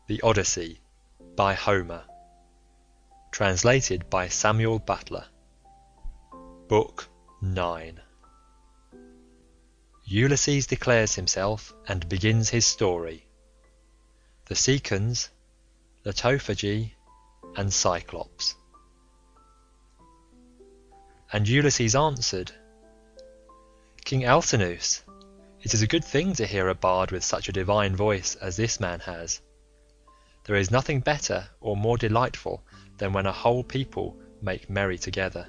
The Odyssey by Homer. Translated by Samuel Butler. Book 9. Ulysses declares himself and begins his story. The Cicons, Lawofassumption, and Cyclops. And Ulysses answered, King Alcinous, it is a good thing to hear a bard with such a divine voice as this man has. There is nothing better or more delightful than when a whole people make merry together,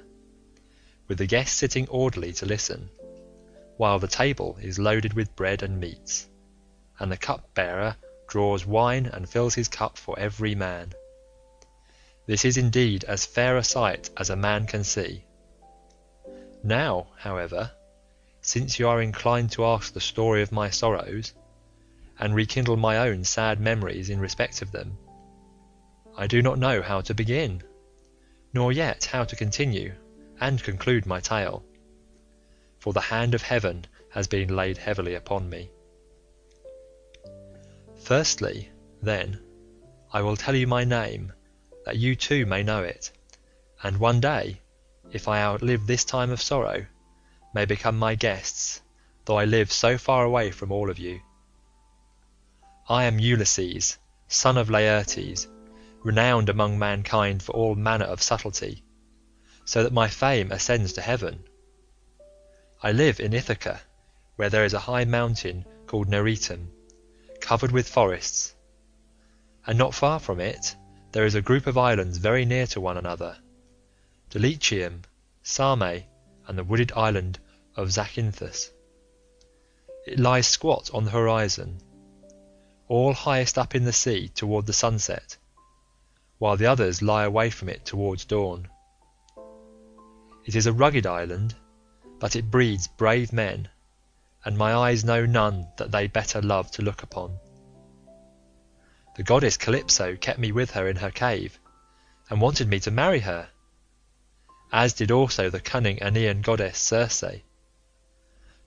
with the guests sitting orderly to listen, while the table is loaded with bread and meats, and the cup-bearer draws wine and fills his cup for every man. This is indeed as fair a sight as a man can see. Now, however, since you are inclined to ask the story of my sorrows, and rekindle my own sad memories in respect of them, I do not know how to begin, nor yet how to continue and conclude my tale, for the hand of heaven has been laid heavily upon me. Firstly, then, I will tell you my name, that you too may know it, and one day, if I outlive this time of sorrow, may become my guests, though I live so far away from all of you. I am Ulysses, son of Laertes, renowned among mankind for all manner of subtlety, so that my fame ascends to heaven. I live in Ithaca, where there is a high mountain called Neritum, covered with forests, and not far from it there is a group of islands very near to one another, Dulichium, Same, and the wooded island of Zacynthus. It lies squat on the horizon, all highest up in the sea toward the sunset, while the others lie away from it towards dawn. It is a rugged island, but it breeds brave men, and my eyes know none that they better love to look upon. The goddess Calypso kept me with her in her cave, and wanted me to marry her, as did also the cunning Aeaean goddess Circe,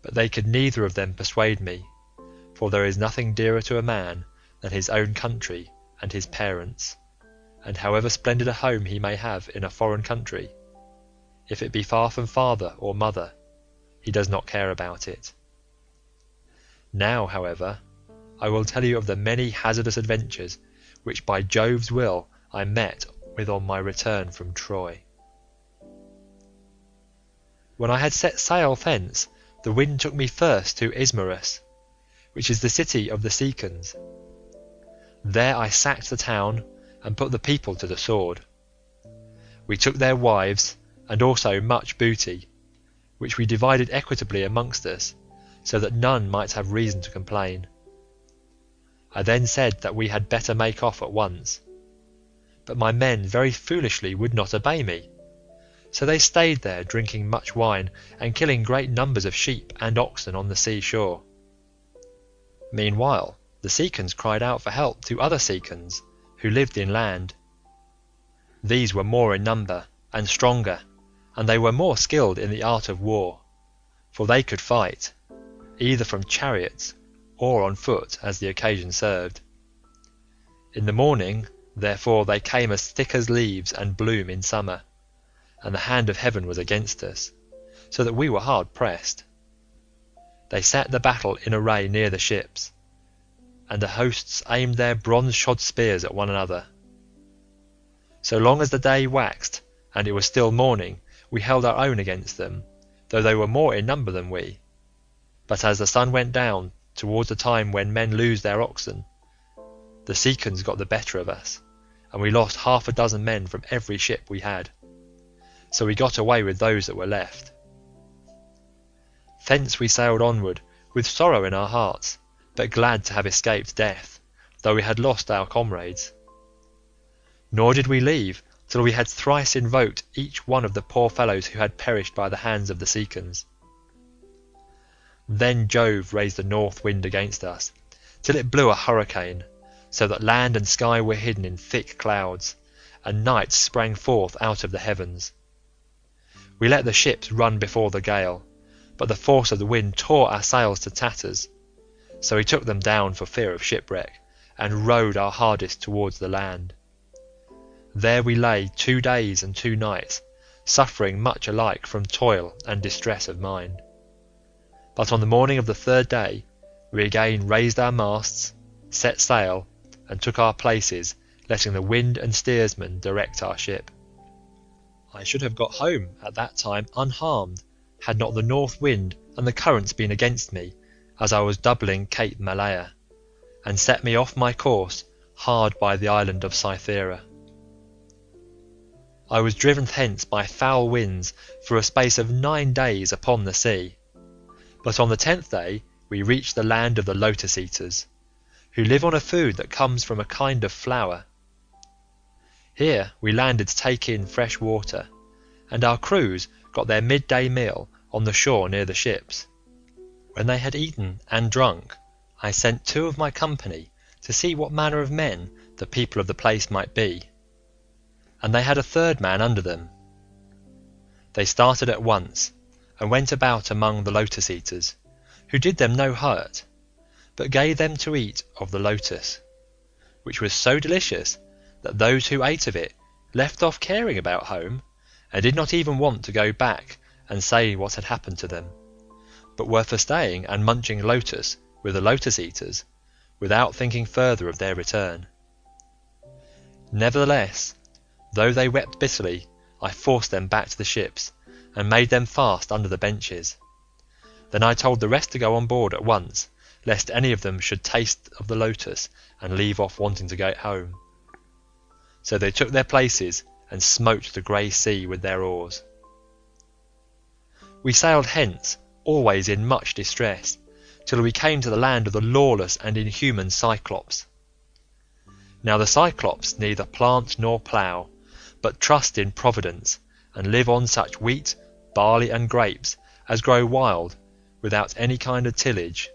but they could neither of them persuade me, for there is nothing dearer to a man than his own country and his parents, and however splendid a home he may have in a foreign country, if it be far from father or mother, he does not care about it. Now, however, I will tell you of the many hazardous adventures which by Jove's will I met with on my return from Troy. When I had set sail thence, the wind took me first to Ismarus, which is the city of the Cicons. There I sacked the town and put the people to the sword. We took their wives and also much booty, which we divided equitably amongst us, so that none might have reason to complain. I then said that we had better make off at once, but my men very foolishly would not obey me, so they stayed there drinking much wine and killing great numbers of sheep and oxen on the sea shore. Meanwhile the Cicons cried out for help to other Cicons who lived inland. These were more in number and stronger, and they were more skilled in the art of war, for they could fight, either from chariots or on foot as the occasion served. In the morning, therefore, they came as thick as leaves and bloom in summer, and the hand of heaven was against us, so that we were hard pressed. They set the battle in array near the ships, and the hosts aimed their bronze-shod spears at one another. So long as the day waxed and it was still morning, we held our own against them, though they were more in number than we. But as the sun went down towards the time when men lose their oxen, the Cicons got the better of us, and we lost 6 men from every ship we had, so we got away with those that were left. Thence we sailed onward with sorrow in our hearts, but glad to have escaped death, though we had lost our comrades. Nor did we leave till we had thrice invoked each one of the poor fellows who had perished by the hands of the Cicons. Then Jove raised the north wind against us, till it blew a hurricane, so that land and sky were hidden in thick clouds, and night sprang forth out of the heavens. We let the ships run before the gale, but the force of the wind tore our sails to tatters, so we took them down for fear of shipwreck, and rowed our hardest towards the land. There we lay 2 days and 2 nights, suffering much alike from toil and distress of mind. But on the morning of the 3rd day we again raised our masts, set sail, and took our places, letting the wind and steersman direct our ship. I should have got home at that time unharmed, had not the north wind and the currents been against me, as I was doubling Cape Malea, and set me off my course hard by the island of Cythera. I was driven thence by foul winds for a space of 9 days upon the sea, but on the 10th day we reached the land of the lotus eaters, who live on a food that comes from a kind of flower. Here we landed to take in fresh water, and our crews got their midday meal on the shore near the ships. When they had eaten and drunk, I sent 2 of my company to see what manner of men the people of the place might be, and they had a 3rd man under them. They started at once, and went about among the lotus eaters, who did them no hurt, but gave them to eat of the lotus, which was so delicious that those who ate of it left off caring about home, and did not even want to go back and say what had happened to them, but were for staying and munching lotus with the lotus eaters, without thinking further of their return. Nevertheless, though they wept bitterly, I forced them back to the ships, and made them fast under the benches. Then I told the rest to go on board at once, lest any of them should taste of the lotus and leave off wanting to go home. So they took their places and smote the grey sea with their oars. We sailed hence, always in much distress, till we came to the land of the lawless and inhuman Cyclops. Now the Cyclops neither plant nor plough, but trust in Providence, and live on such wheat, barley, and grapes as grow wild, without any kind of tillage,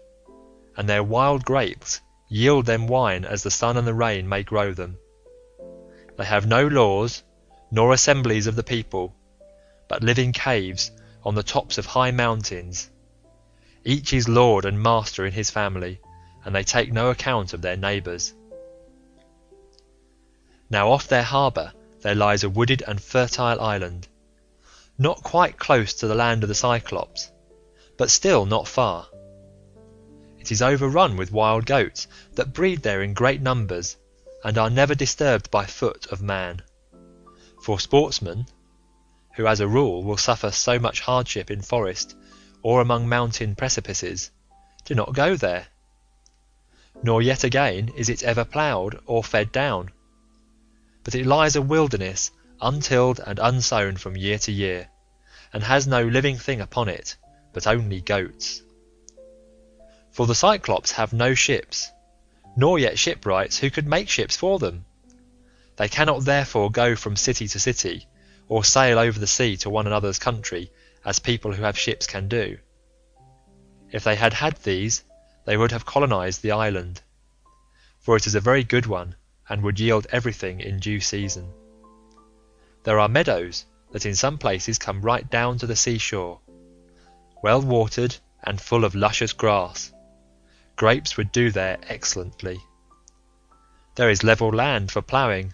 and their wild grapes yield them wine as the sun and the rain may grow them. They have no laws, nor assemblies of the people, but live in caves on the tops of high mountains. Each is lord and master in his family, and they take no account of their neighbours. Now off their harbour there lies a wooded and fertile island, not quite close to the land of the Cyclops, but still not far. It is overrun with wild goats that breed there in great numbers, and are never disturbed by foot of man. For sportsmen, who as a rule will suffer so much hardship in forest or among mountain precipices, do not go there. Nor yet again is it ever ploughed or fed down, but it lies a wilderness untilled and unsown from year to year, and has no living thing upon it, but only goats. For the Cyclops have no ships, nor yet shipwrights who could make ships for them. They cannot therefore go from city to city, or sail over the sea to one another's country, as people who have ships can do. If they had had these, they would have colonized the island, for it is a very good one, and would yield everything in due season. There are meadows that in some places come right down to the seashore, well watered and full of luscious grass. Grapes would do there excellently. There is level land for ploughing,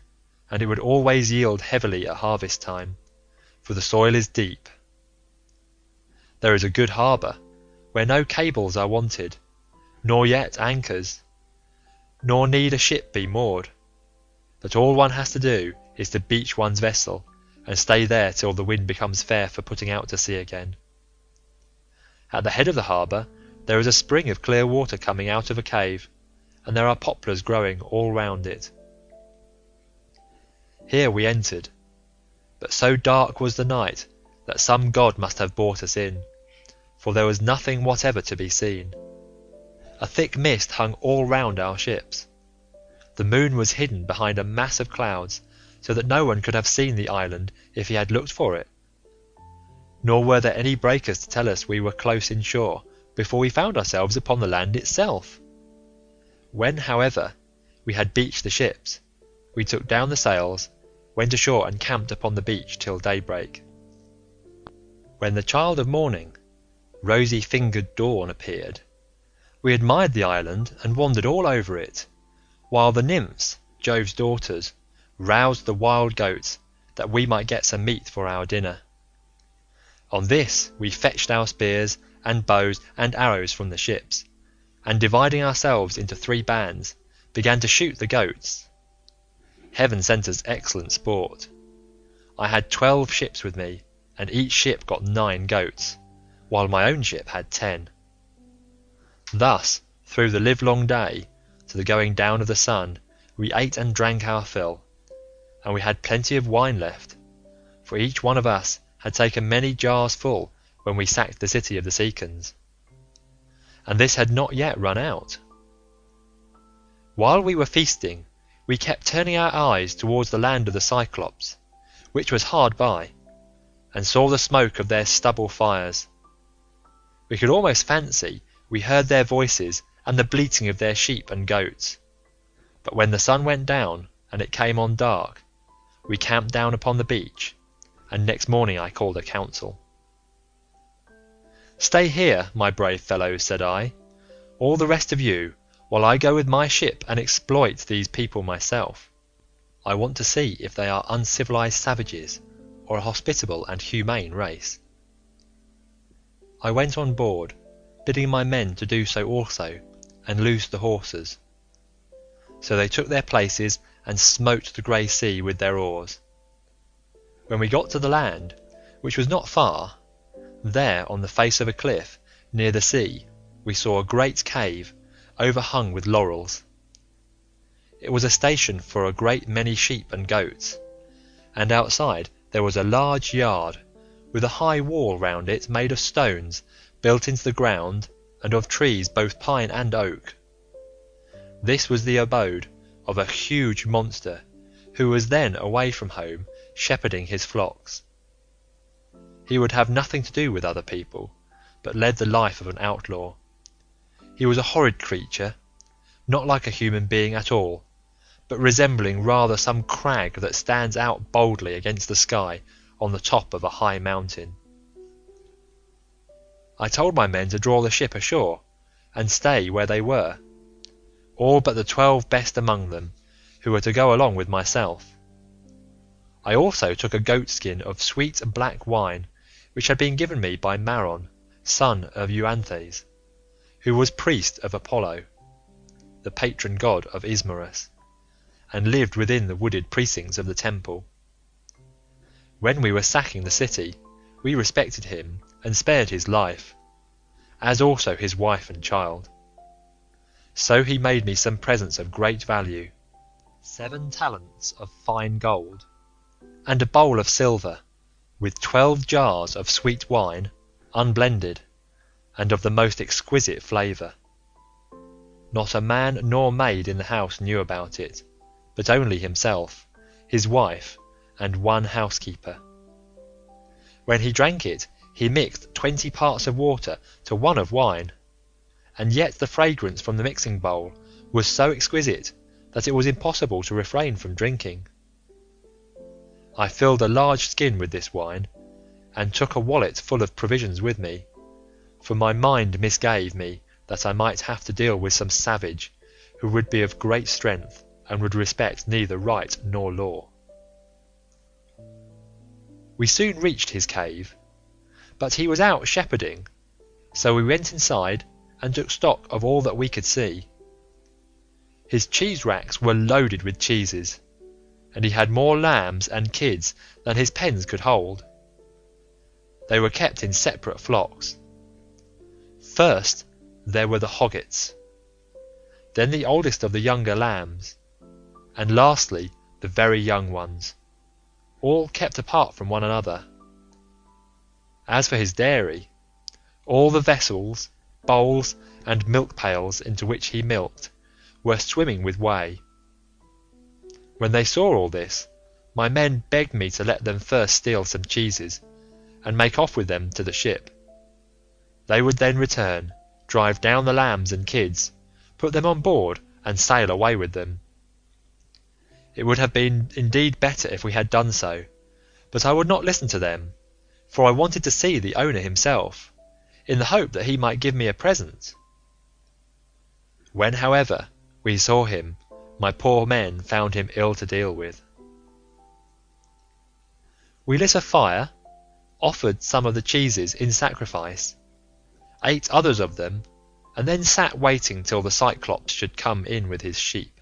and it would always yield heavily at harvest time, for the soil is deep. There is a good harbour, where no cables are wanted, nor yet anchors, nor need a ship be moored, but all one has to do is to beach one's vessel, and stay there till the wind becomes fair for putting out to sea again. At the head of the harbour there is a spring of clear water coming out of a cave, and there are poplars growing all round it. Here we entered, but so dark was the night that some god must have brought us in, for there was nothing whatever to be seen. A thick mist hung all round our ships. The moon was hidden behind a mass of clouds, so that no one could have seen the island if he had looked for it. Nor were there any breakers to tell us we were close inshore before we found ourselves upon the land itself. When, however, we had beached the ships, we took down the sails, went ashore and camped upon the beach till daybreak. When the child of morning, rosy-fingered dawn, appeared, We admired the island and wandered all over it, while the nymphs, Jove's daughters, roused the wild goats that we might get some meat for our dinner. On this we fetched our spears and bows and arrows from the ships, and dividing ourselves into 3 bands, began to shoot the goats. Heaven sent us excellent sport. I had 12 ships with me, and each ship got 9 goats, while my own ship had 10. Thus, through the livelong day, to the going down of the sun, we ate and drank our fill, and we had plenty of wine left, for each one of us had taken many jars full when we sacked the city of the Cicons, and this had not yet run out. While we were feasting, we kept turning our eyes towards the land of the Cyclops, which was hard by, and saw the smoke of their stubble fires. We could almost fancy we heard their voices and the bleating of their sheep and goats, but when the sun went down and it came on dark, we camped down upon the beach, and next morning I called a council. "Stay here, my brave fellows," said I, "all the rest of you, while I go with my ship and exploit these people myself. I want to see if they are uncivilized savages or a hospitable and humane race." I went on board, bidding my men to do so also, and loosed the horses. So they took their places and smote the grey sea with their oars. When we got to the land, which was not far, there on the face of a cliff near the sea we saw a great cave overhung with laurels. It was a station for a great many sheep and goats, and outside there was a large yard with a high wall round it made of stones built into the ground and of trees both pine and oak. This was the abode of a huge monster who was then away from home shepherding his flocks. He would have nothing to do with other people, but led the life of an outlaw. He was a horrid creature, not like a human being at all, but resembling rather some crag that stands out boldly against the sky on the top of a high mountain. I told my men to draw the ship ashore and stay where they were, all but the 12 best among them, who were to go along with myself. I also took a goat skin of sweet black wine, which had been given me by Maron, son of Euanthes, who was priest of Apollo, the patron god of Ismarus, and lived within the wooded precincts of the temple. When we were sacking the city, we respected him and spared his life, as also his wife and child. So he made me some presents of great value, 7 talents of fine gold, and a bowl of silver, with 12 jars of sweet wine, unblended, and of the most exquisite flavour. Not a man nor maid in the house knew about it, but only himself, his wife, and 1 housekeeper. When he drank it, he mixed 20 parts of water to 1 of wine, and yet the fragrance from the mixing bowl was so exquisite that it was impossible to refrain from drinking. I filled a large skin with this wine, and took a wallet full of provisions with me, for my mind misgave me that I might have to deal with some savage who would be of great strength and would respect neither right nor law. We soon reached his cave, but he was out shepherding, so we went inside and took stock of all that we could see. His cheese racks were loaded with cheeses, and he had more lambs and kids than his pens could hold. They were kept in separate flocks. First there were the hoggets, then the oldest of the younger lambs, and lastly the very young ones, all kept apart from one another. As for his dairy, all the vessels, bowls, and milk pails into which he milked were swimming with whey. When they saw all this, my men begged me to let them first steal some cheeses, and make off with them to the ship. They would then return, drive down the lambs and kids, put them on board, and sail away with them. It would have been indeed better if we had done so, but I would not listen to them, for I wanted to see the owner himself, in the hope that he might give me a present. When, however, we saw him, my poor men found him ill to deal with. We lit a fire, offered some of the cheeses in sacrifice, ate others of them, and then sat waiting till the Cyclops should come in with his sheep.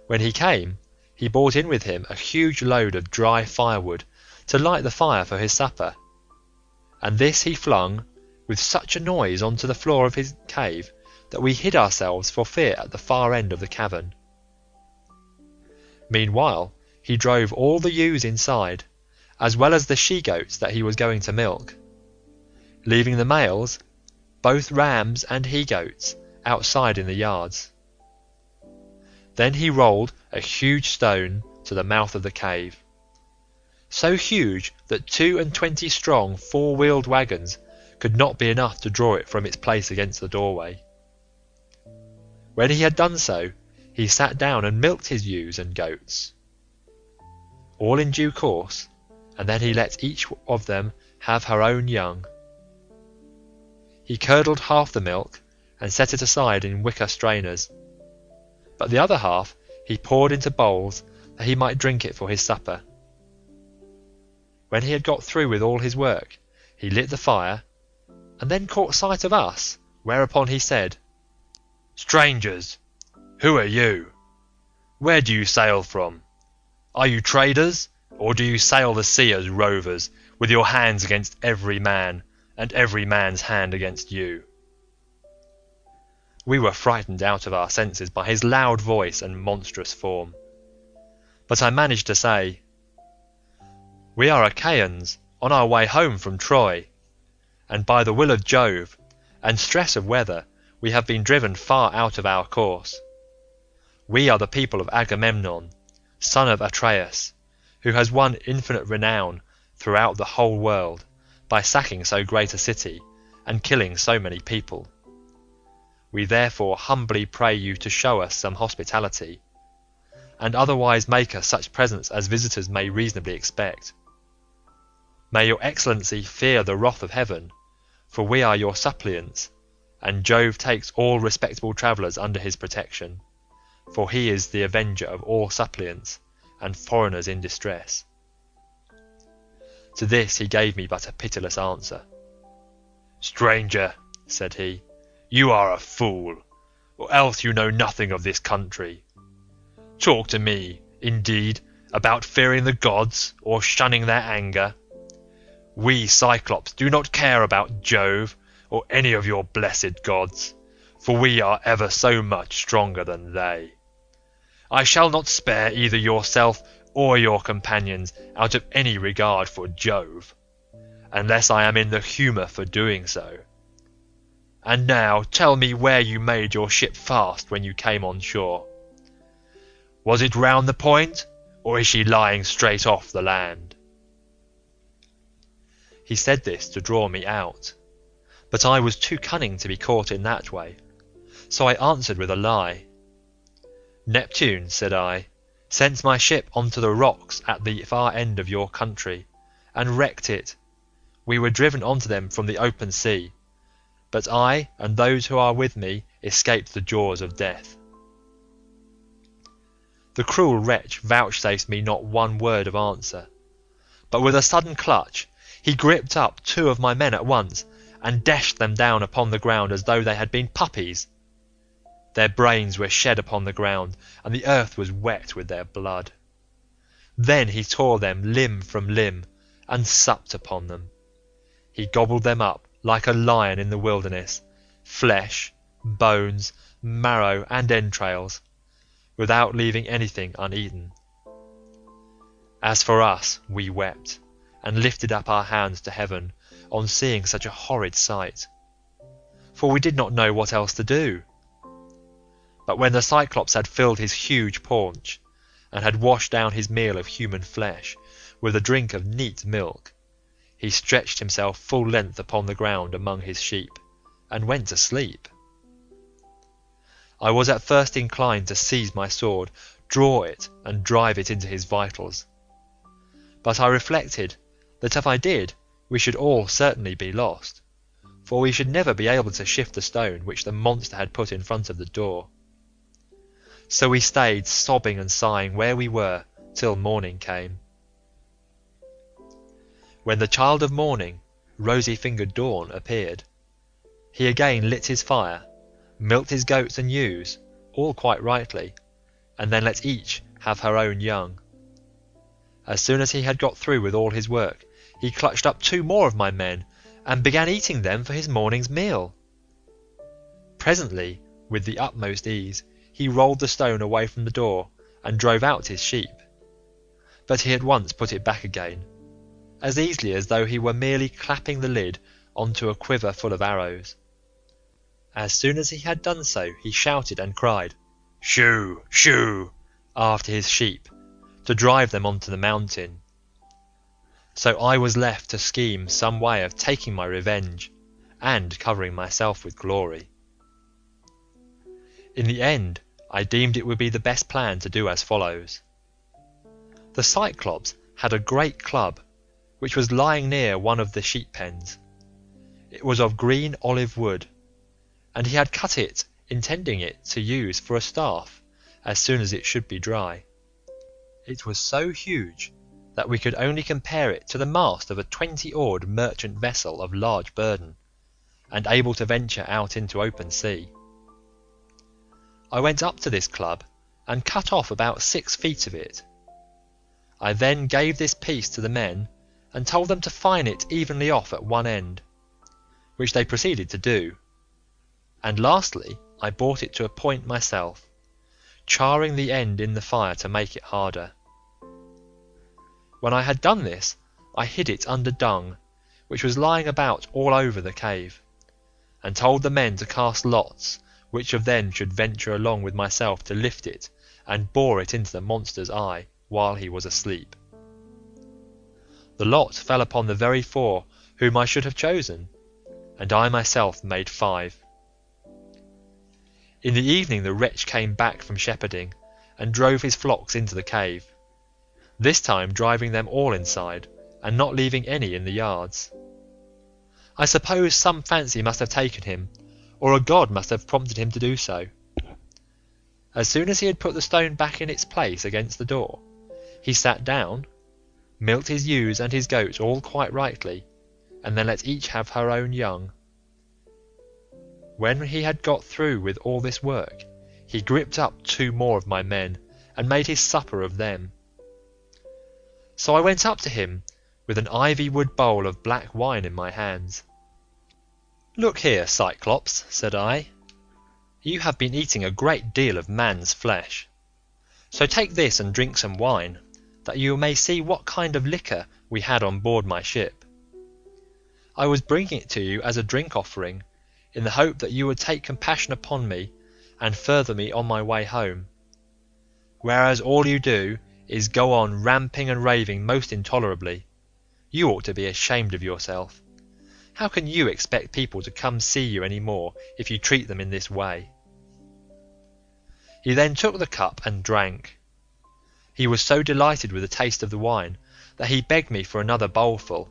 When he came, he brought in with him a huge load of dry firewood to light the fire for his supper, and this he flung with such a noise onto the floor of his cave that we hid ourselves for fear at the far end of the cavern. Meanwhile he drove all the ewes inside, as well as the she-goats that he was going to milk, leaving the males, both rams and he-goats, outside in the yards. Then he rolled a huge stone to the mouth of the cave, so huge that 22 strong 4-wheeled wagons could not be enough to draw it from its place against the doorway. When he had done so, he sat down and milked his ewes and goats, all in due course, and then he let each of them have her own young. He curdled half the milk and set it aside in wicker strainers, but the other half he poured into bowls that he might drink it for his supper. When he had got through with all his work, he lit the fire, and then caught sight of us, whereupon he said, "Strangers, who are you? Where do you sail from? Are you traders, or do you sail the sea as rovers, with your hands against every man, and every man's hand against you?" We were frightened out of our senses by his loud voice and monstrous form, but I managed to say, "We are Achaeans, on our way home from Troy, and by the will of Jove, and stress of weather, we have been driven far out of our course. We are the people of Agamemnon, son of Atreus, who has won infinite renown throughout the whole world, by sacking so great a city, and killing so many people. We therefore humbly pray you to show us some hospitality, and otherwise make us such presents as visitors may reasonably expect. May your excellency fear the wrath of heaven, for we are your suppliants, and Jove takes all respectable travellers under his protection, for he is the avenger of all suppliants and foreigners in distress." To this he gave me but a pitiless answer. "Stranger," said he, "you are a fool, or else you know nothing of this country. Talk to me, indeed, about fearing the gods or shunning their anger. We Cyclops do not care about Jove or any of your blessed gods, for we are ever so much stronger than they. I shall not spare either yourself or your companions out of any regard for Jove, unless I am in the humour for doing so. And now tell me where you made your ship fast when you came on shore. Was it round the point, or is she lying straight off the land?" He said this to draw me out, but I was too cunning to be caught in that way, so I answered with a lie. "Neptune," said I, "sent my ship onto the rocks at the far end of your country, and wrecked it. We were driven onto them from the open sea, but I and those who are with me escaped the jaws of death." The cruel wretch vouchsafed me not one word of answer, but with a sudden clutch he gripped up 2 of my men at once, and dashed them down upon the ground as though they had been puppies. Their brains were shed upon the ground, and the earth was wet with their blood. Then he tore them limb from limb, and supped upon them. He gobbled them up like a lion in the wilderness, flesh, bones, marrow, and entrails, without leaving anything uneaten. As for us, we wept, and lifted up our hands to heaven on seeing such a horrid sight, for we did not know what else to do. But when the Cyclops had filled his huge paunch, and had washed down his meal of human flesh with a drink of neat milk, he stretched himself full length upon the ground among his sheep, and went to sleep. I was at first inclined to seize my sword, draw it, and drive it into his vitals, but I reflected that if I did, we should all certainly be lost, for we should never be able to shift the stone which the monster had put in front of the door. So we stayed sobbing and sighing where we were till morning came. When the child of morning, rosy-fingered dawn, appeared, he again lit his fire, milked his goats and ewes, all quite rightly, and then let each have her own young. As soon as he had got through with all his work, he clutched up 2 more of my men, and began eating them for his morning's meal. Presently, with the utmost ease, he rolled the stone away from the door, and drove out his sheep. But he at once put it back again, as easily as though he were merely clapping the lid onto a quiver full of arrows. As soon as he had done so, he shouted and cried, "Shoo! Shoo!" after his sheep, to drive them onto the mountain. So I was left to scheme some way of taking my revenge, and covering myself with glory. In the end, I deemed it would be the best plan to do as follows. The Cyclops had a great club, which was lying near one of the sheep pens. It was of green olive wood, and he had cut it, intending it to use for a staff as soon as it should be dry. It was so huge that we could only compare it to the mast of a 20-oared merchant vessel of large burden, and able to venture out into open sea. I went up to this club and cut off about 6 feet of it. I then gave this piece to the men and told them to fine it evenly off at one end, which they proceeded to do, and lastly I brought it to a point myself, charring the end in the fire to make it harder. When I had done this, I hid it under dung, which was lying about all over the cave, and told the men to cast lots which of them should venture along with myself to lift it and bore it into the monster's eye while he was asleep. The lot fell upon the very 4 whom I should have chosen, and I myself made 5. In the evening the wretch came back from shepherding, and drove his flocks into the cave, this time driving them all inside, and not leaving any in the yards. I suppose some fancy must have taken him, or a god must have prompted him to do so. As soon as he had put the stone back in its place against the door, he sat down, milked his ewes and his goats all quite rightly, and then let each have her own young. When he had got through with all this work, he gripped up 2 more of my men, and made his supper of them. So I went up to him with an ivy-wood bowl of black wine in my hands. "Look here, Cyclops," said I, "you have been eating a great deal of man's flesh, so take this and drink some wine, that you may see what kind of liquor we had on board my ship. I was bringing it to you as a drink offering, in the hope that you would take compassion upon me and further me on my way home, whereas all you do is go on ramping and raving most intolerably. You ought to be ashamed of yourself. How can you expect people to come see you any more if you treat them in this way?" He then took the cup and drank. He was so delighted with the taste of the wine that he begged me for another bowlful.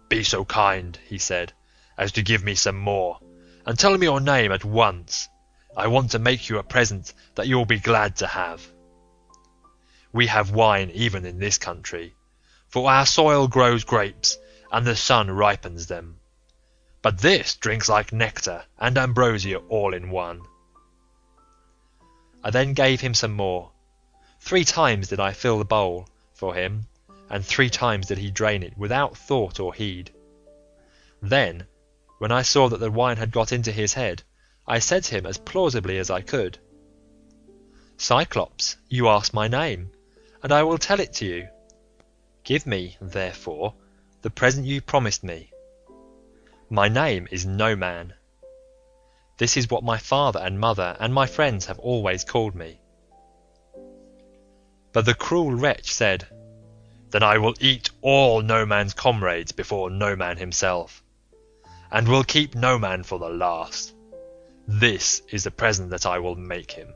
"Be so kind," he said, "as to give me some more, and tell me your name at once. I want to make you a present that you will be glad to have. We have wine even in this country, for our soil grows grapes, and the sun ripens them. But this drinks like nectar and ambrosia all in one." I then gave him some more. 3 times did I fill the bowl for him, and 3 times did he drain it without thought or heed. Then, when I saw that the wine had got into his head, I said to him as plausibly as I could, "Cyclops, you ask my name, and I will tell it to you. Give me, therefore, the present you promised me. My name is No Man. This is what my father and mother and my friends have always called me." But the cruel wretch said, "Then I will eat all No Man's comrades before No Man himself, and will keep No Man for the last. This is the present that I will make him."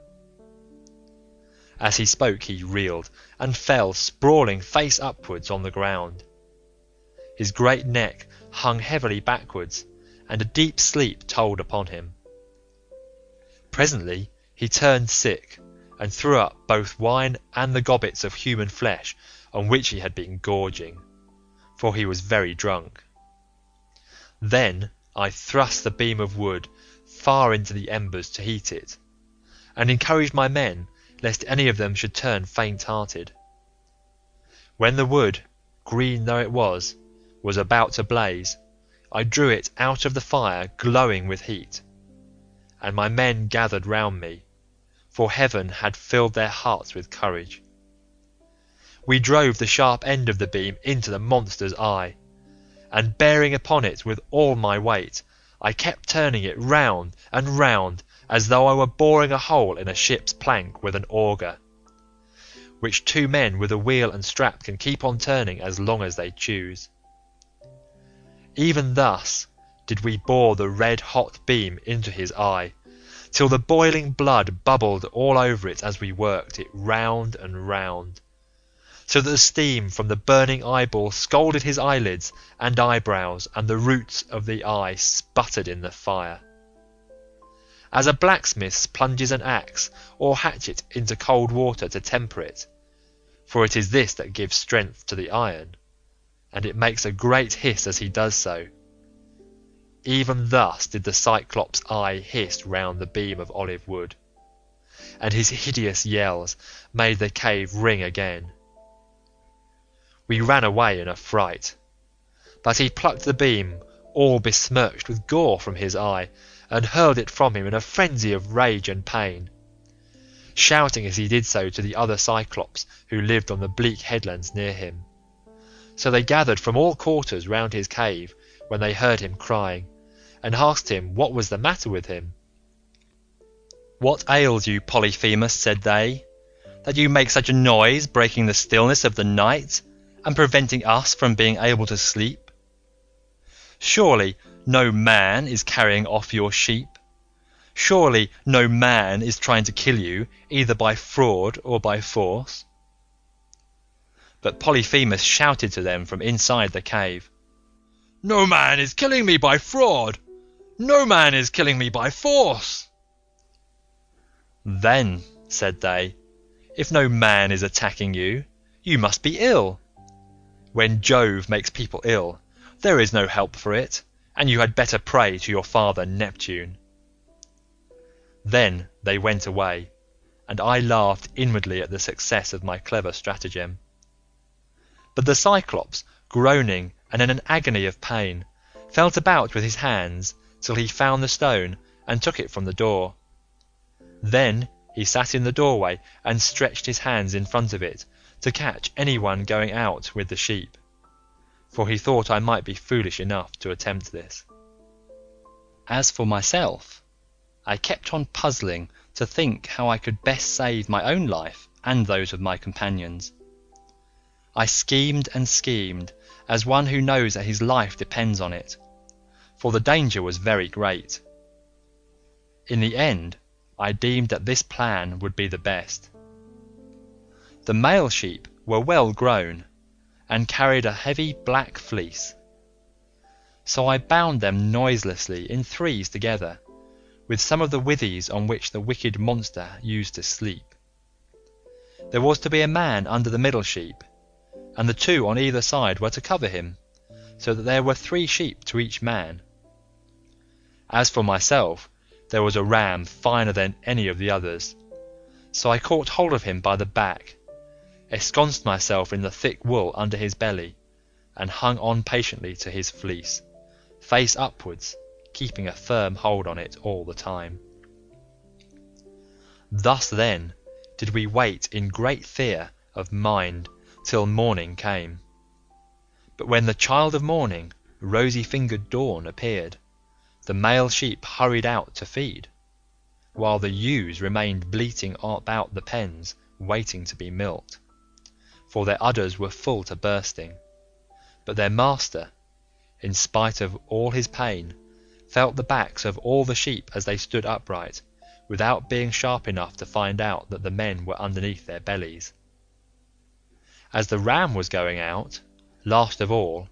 As he spoke he reeled, and fell sprawling face upwards on the ground. His great neck hung heavily backwards, and a deep sleep told upon him. Presently he turned sick, and threw up both wine and the gobbets of human flesh on which he had been gorging, for he was very drunk. Then I thrust the beam of wood far into the embers to heat it, and encouraged my men lest any of them should turn faint-hearted. When the wood, green though it was about to blaze, I drew it out of the fire glowing with heat, and my men gathered round me, for heaven had filled their hearts with courage. We drove the sharp end of the beam into the monster's eye, and bearing upon it with all my weight, I kept turning it round and round as though I were boring a hole in a ship's plank with an auger, which 2 men with a wheel and strap can keep on turning as long as they choose. Even thus did we bore the red-hot beam into his eye, till the boiling blood bubbled all over it as we worked it round and round, so that the steam from the burning eyeball scalded his eyelids and eyebrows, and the roots of the eye sputtered in the fire. As a blacksmith plunges an axe or hatchet into cold water to temper it, for it is this that gives strength to the iron, and it makes a great hiss as he does so, even thus did the Cyclops' eye hiss round the beam of olive wood, and his hideous yells made the cave ring again. We ran away in a fright, but he plucked the beam all besmirched with gore from his eye, and hurled it from him in a frenzy of rage and pain, shouting as he did so to the other Cyclops who lived on the bleak headlands near him. So they gathered from all quarters round his cave when they heard him crying, and asked him what was the matter with him. "What ails you, Polyphemus," said they, "that you make such a noise, breaking the stillness of the night, and preventing us from being able to sleep? Surely no man is carrying off your sheep. Surely no man is trying to kill you, either by fraud or by force." But Polyphemus shouted to them from inside the cave, "No man is killing me by fraud! No man is killing me by force!" "Then," said they, "if no man is attacking you, you must be ill. When Jove makes people ill, there is no help for it, and you had better pray to your father Neptune." Then they went away, and I laughed inwardly at the success of my clever stratagem. But the Cyclops, groaning and in an agony of pain, felt about with his hands till he found the stone and took it from the door. Then he sat in the doorway and stretched his hands in front of it to catch anyone going out with the sheep, for he thought I might be foolish enough to attempt this. As for myself, I kept on puzzling to think how I could best save my own life and those of my companions. I schemed and schemed as one who knows that his life depends on it, for the danger was very great. In the end, I deemed that this plan would be the best. The male sheep were well grown, and carried a heavy black fleece. So I bound them noiselessly in 3s together, with some of the withies on which the wicked monster used to sleep. There was to be a man under the middle sheep, and the 2 on either side were to cover him, so that there were 3 sheep to each man. As for myself, there was a ram finer than any of the others, so I caught hold of him by the back, ensconced myself in the thick wool under his belly, and hung on patiently to his fleece, face upwards, keeping a firm hold on it all the time. Thus then did we wait in great fear of mind till morning came. But when the child of morning, rosy-fingered dawn, appeared, the male sheep hurried out to feed, while the ewes remained bleating about the pens, waiting to be milked, for their udders were full to bursting. But their master, in spite of all his pain, felt the backs of all the sheep as they stood upright, without being sharp enough to find out that the men were underneath their bellies. As the ram was going out, last of all,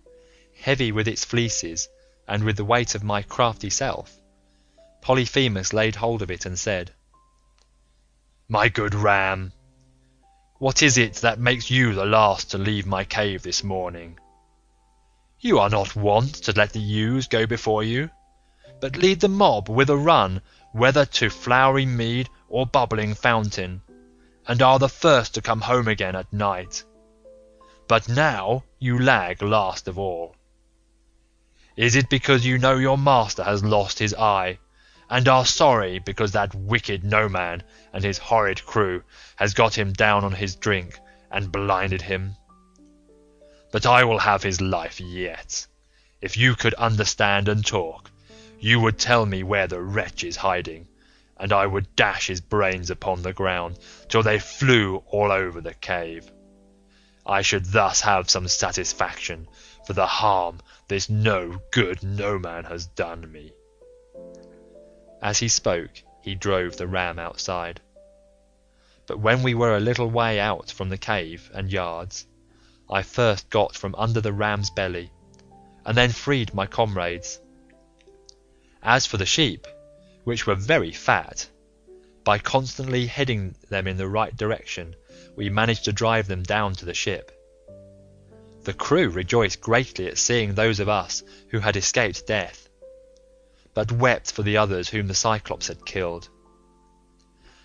heavy with its fleeces, and with the weight of my crafty self, Polyphemus laid hold of it and said, "My good ram, what is it that makes you the last to leave my cave this morning? You are not wont to let the ewes go before you, but lead the mob with a run, whether to flowery mead or bubbling fountain, and are the first to come home again at night. But now you lag last of all. Is it because you know your master has lost his eye, and are sorry because that wicked No-Man and his horrid crew has got him down on his drink and blinded him? But I will have his life yet. If you could understand and talk, you would tell me where the wretch is hiding, and I would dash his brains upon the ground till they flew all over the cave. I should thus have some satisfaction for the harm this no good No-Man has done me." As he spoke, he drove the ram outside. But when we were a little way out from the cave and yards, I first got from under the ram's belly, and then freed my comrades. As for the sheep, which were very fat, by constantly heading them in the right direction, we managed to drive them down to the ship. The crew rejoiced greatly at seeing those of us who had escaped death, but wept for the others whom the Cyclops had killed.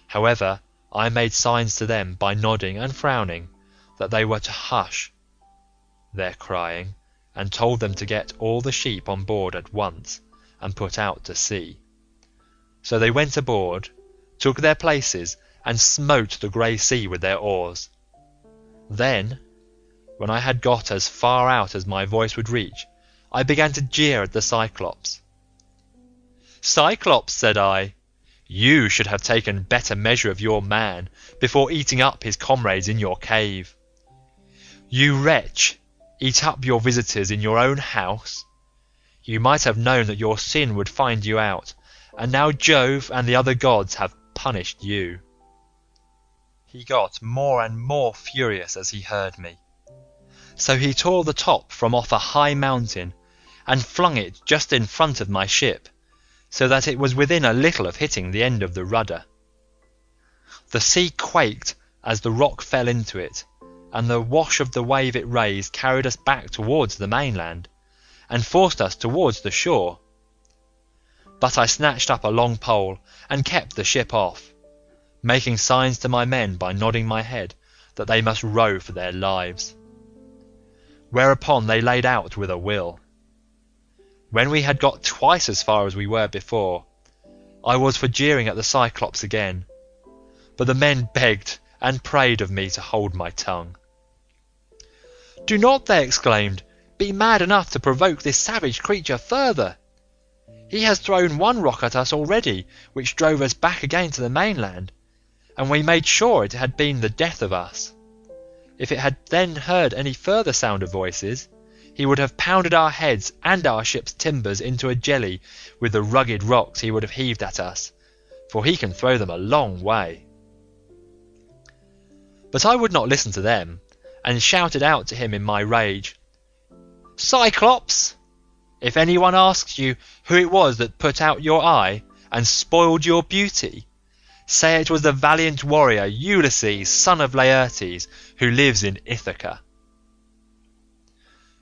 However, I made signs to them by nodding and frowning that they were to hush their crying, and told them to get all the sheep on board at once and put out to sea. So they went aboard, took their places, and smote the grey sea with their oars. Then, when I had got as far out as my voice would reach, I began to jeer at the Cyclops. "Cyclops," said I, "you should have taken better measure of your man before eating up his comrades in your cave. You wretch, eat up your visitors in your own house? You might have known that your sin would find you out, and now Jove and the other gods have punished you." He got more and more furious as he heard me, so he tore the top from off a high mountain and flung it just in front of my ship, so that it was within a little of hitting the end of the rudder. The sea quaked as the rock fell into it, and the wash of the wave it raised carried us back towards the mainland, and forced us towards the shore. But I snatched up a long pole and kept the ship off, making signs to my men by nodding my head that they must row for their lives. Whereupon they laid out with a will. When we had got twice as far as we were before, I was for jeering at the Cyclops again, but the men begged and prayed of me to hold my tongue. "Do not," they exclaimed, "be mad enough to provoke this savage creature further. He has thrown one rock at us already, which drove us back again to the mainland, and we made sure it had been the death of us. If it had then heard any further sound of voices, he would have pounded our heads and our ship's timbers into a jelly with the rugged rocks he would have heaved at us, for he can throw them a long way." But I would not listen to them, and shouted out to him in my rage, "Cyclops, if anyone asks you who it was that put out your eye and spoiled your beauty, say it was the valiant warrior Ulysses, son of Laertes, who lives in Ithaca."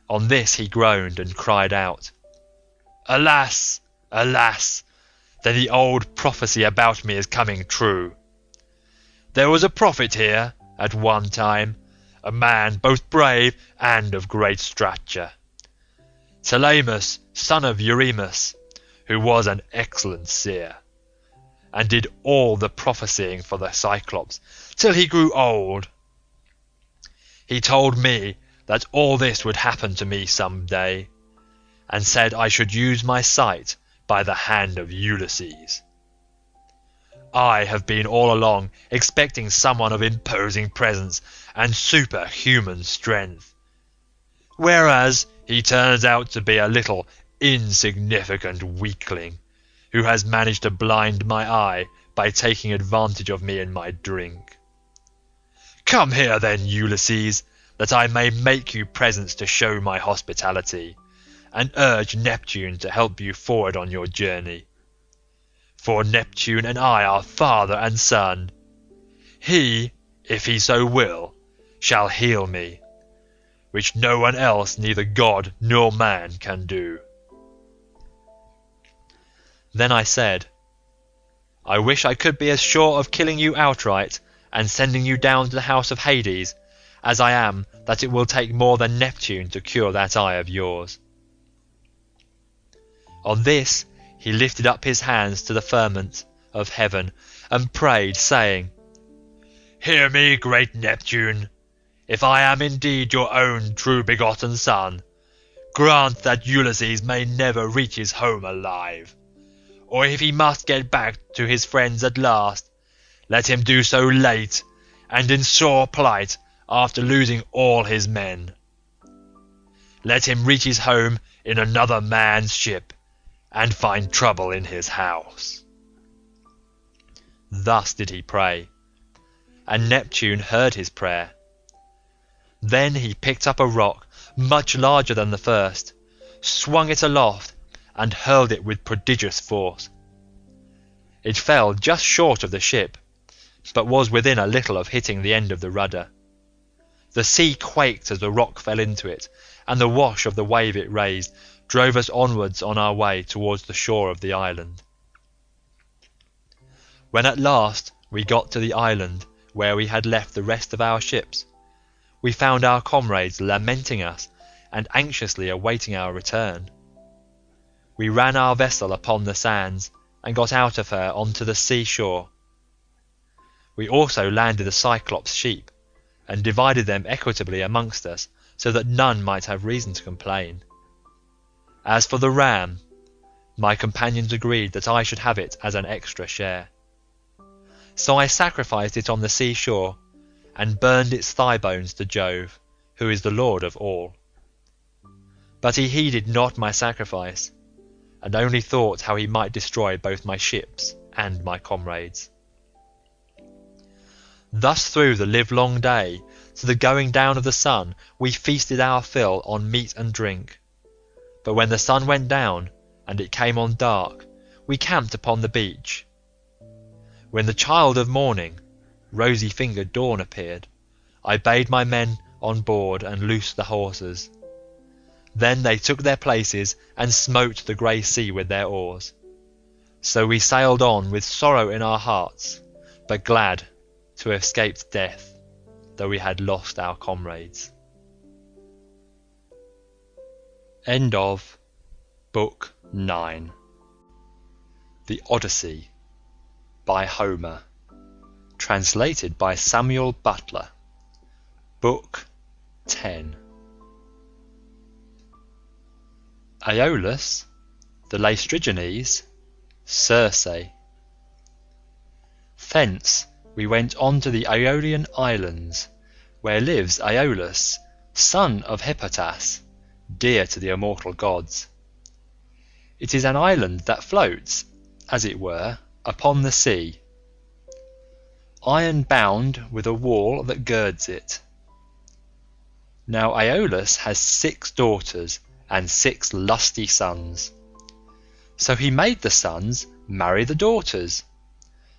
On this he groaned and cried out, "Alas, alas, then the old prophecy about me is coming true. There was a prophet here at one time, a man both brave and of great stature, Telemus, son of Eurymus, who was an excellent seer, and did all the prophesying for the Cyclops till he grew old. He told me that all this would happen to me some day, and said I should use my sight by the hand of Ulysses. I have been all along expecting someone of imposing presence and superhuman strength, whereas he turns out to be a little insignificant weakling who has managed to blind my eye by taking advantage of me in my drink. Come here then, Ulysses, that I may make you presents to show my hospitality, and urge Neptune to help you forward on your journey. For Neptune and I are father and son. He, if he so will, shall heal me, which no one else, neither god nor man, can do." Then I said, "I wish I could be as sure of killing you outright and sending you down to the house of Hades as I am that it will take more than Neptune to cure that eye of yours." On this he lifted up his hands to the firmament of heaven and prayed, saying, "Hear me, great Neptune. If I am indeed your own true begotten son, grant that Ulysses may never reach his home alive, or if he must get back to his friends at last, let him do so late and in sore plight after losing all his men. Let him reach his home in another man's ship and find trouble in his house." Thus did he pray, and Neptune heard his prayer. Then he picked up a rock much larger than the first, swung it aloft, and hurled it with prodigious force. It fell just short of the ship, but was within a little of hitting the end of the rudder. The sea quaked as the rock fell into it, and the wash of the wave it raised drove us onwards on our way towards the shore of the island. When at last we got to the island where we had left the rest of our ships, we found our comrades lamenting us and anxiously awaiting our return. We ran our vessel upon the sands and got out of her onto the sea shore. We also landed the Cyclops' sheep and divided them equitably amongst us so that none might have reason to complain. As for the ram, my companions agreed that I should have it as an extra share. So I sacrificed it on the seashore and burned its thigh bones to Jove, who is the lord of all. But he heeded not my sacrifice, and only thought how he might destroy both my ships and my comrades. Thus through the livelong day, to the going down of the sun, we feasted our fill on meat and drink. But when the sun went down, and it came on dark, we camped upon the beach. When the child of morning, rosy-fingered dawn, appeared, I bade my men on board and loose the horses. Then they took their places and smote the grey sea with their oars. So we sailed on with sorrow in our hearts, but glad to have escaped death, though we had lost our comrades. End of Book 9. The Odyssey by Homer. Translated by Samuel Butler. Book 10. Aeolus, the Laestrygons, Circe. Thence we went on to the Aeolian Islands, where lives Aeolus, son of Hippotas, dear to the immortal gods. It is an island that floats, as it were, upon the sea, iron bound with a wall that girds it. Now Aeolus has 6 daughters and 6 lusty sons. So he made the sons marry the daughters,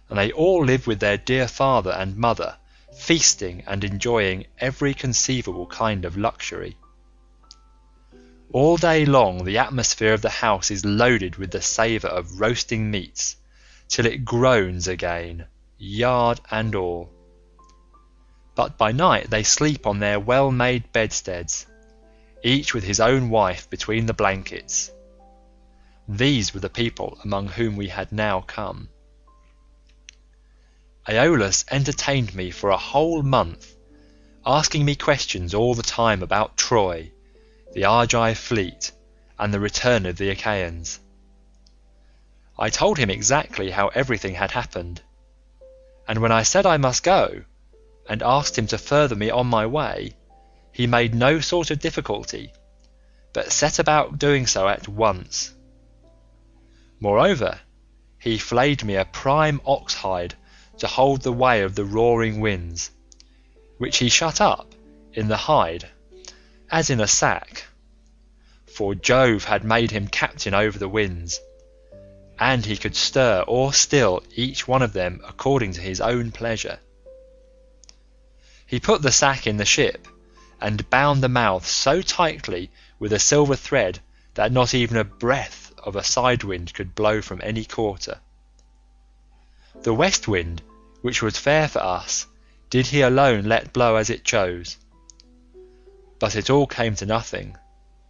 and they all live with their dear father and mother, feasting and enjoying every conceivable kind of luxury. All day long the atmosphere of the house is loaded with the savour of roasting meats, till it groans again, yard and all. But by night they sleep on their well-made bedsteads, each with his own wife between the blankets. These were the people among whom we had now come. Aeolus entertained me for a whole month, asking me questions all the time about Troy, the Argive fleet, and the return of the Achaeans. I told him exactly how everything had happened, and when I said I must go, and asked him to further me on my way, he made no sort of difficulty, but set about doing so at once. Moreover, he flayed me a prime ox hide to hold the way of the roaring winds, which he shut up in the hide as in a sack, for Jove had made him captain over the winds, and he could stir or still each one of them according to his own pleasure. He put the sack in the ship, and bound the mouth so tightly with a silver thread that not even a breath of a side wind could blow from any quarter. The west wind, which was fair for us, did he alone let blow as it chose, but it all came to nothing,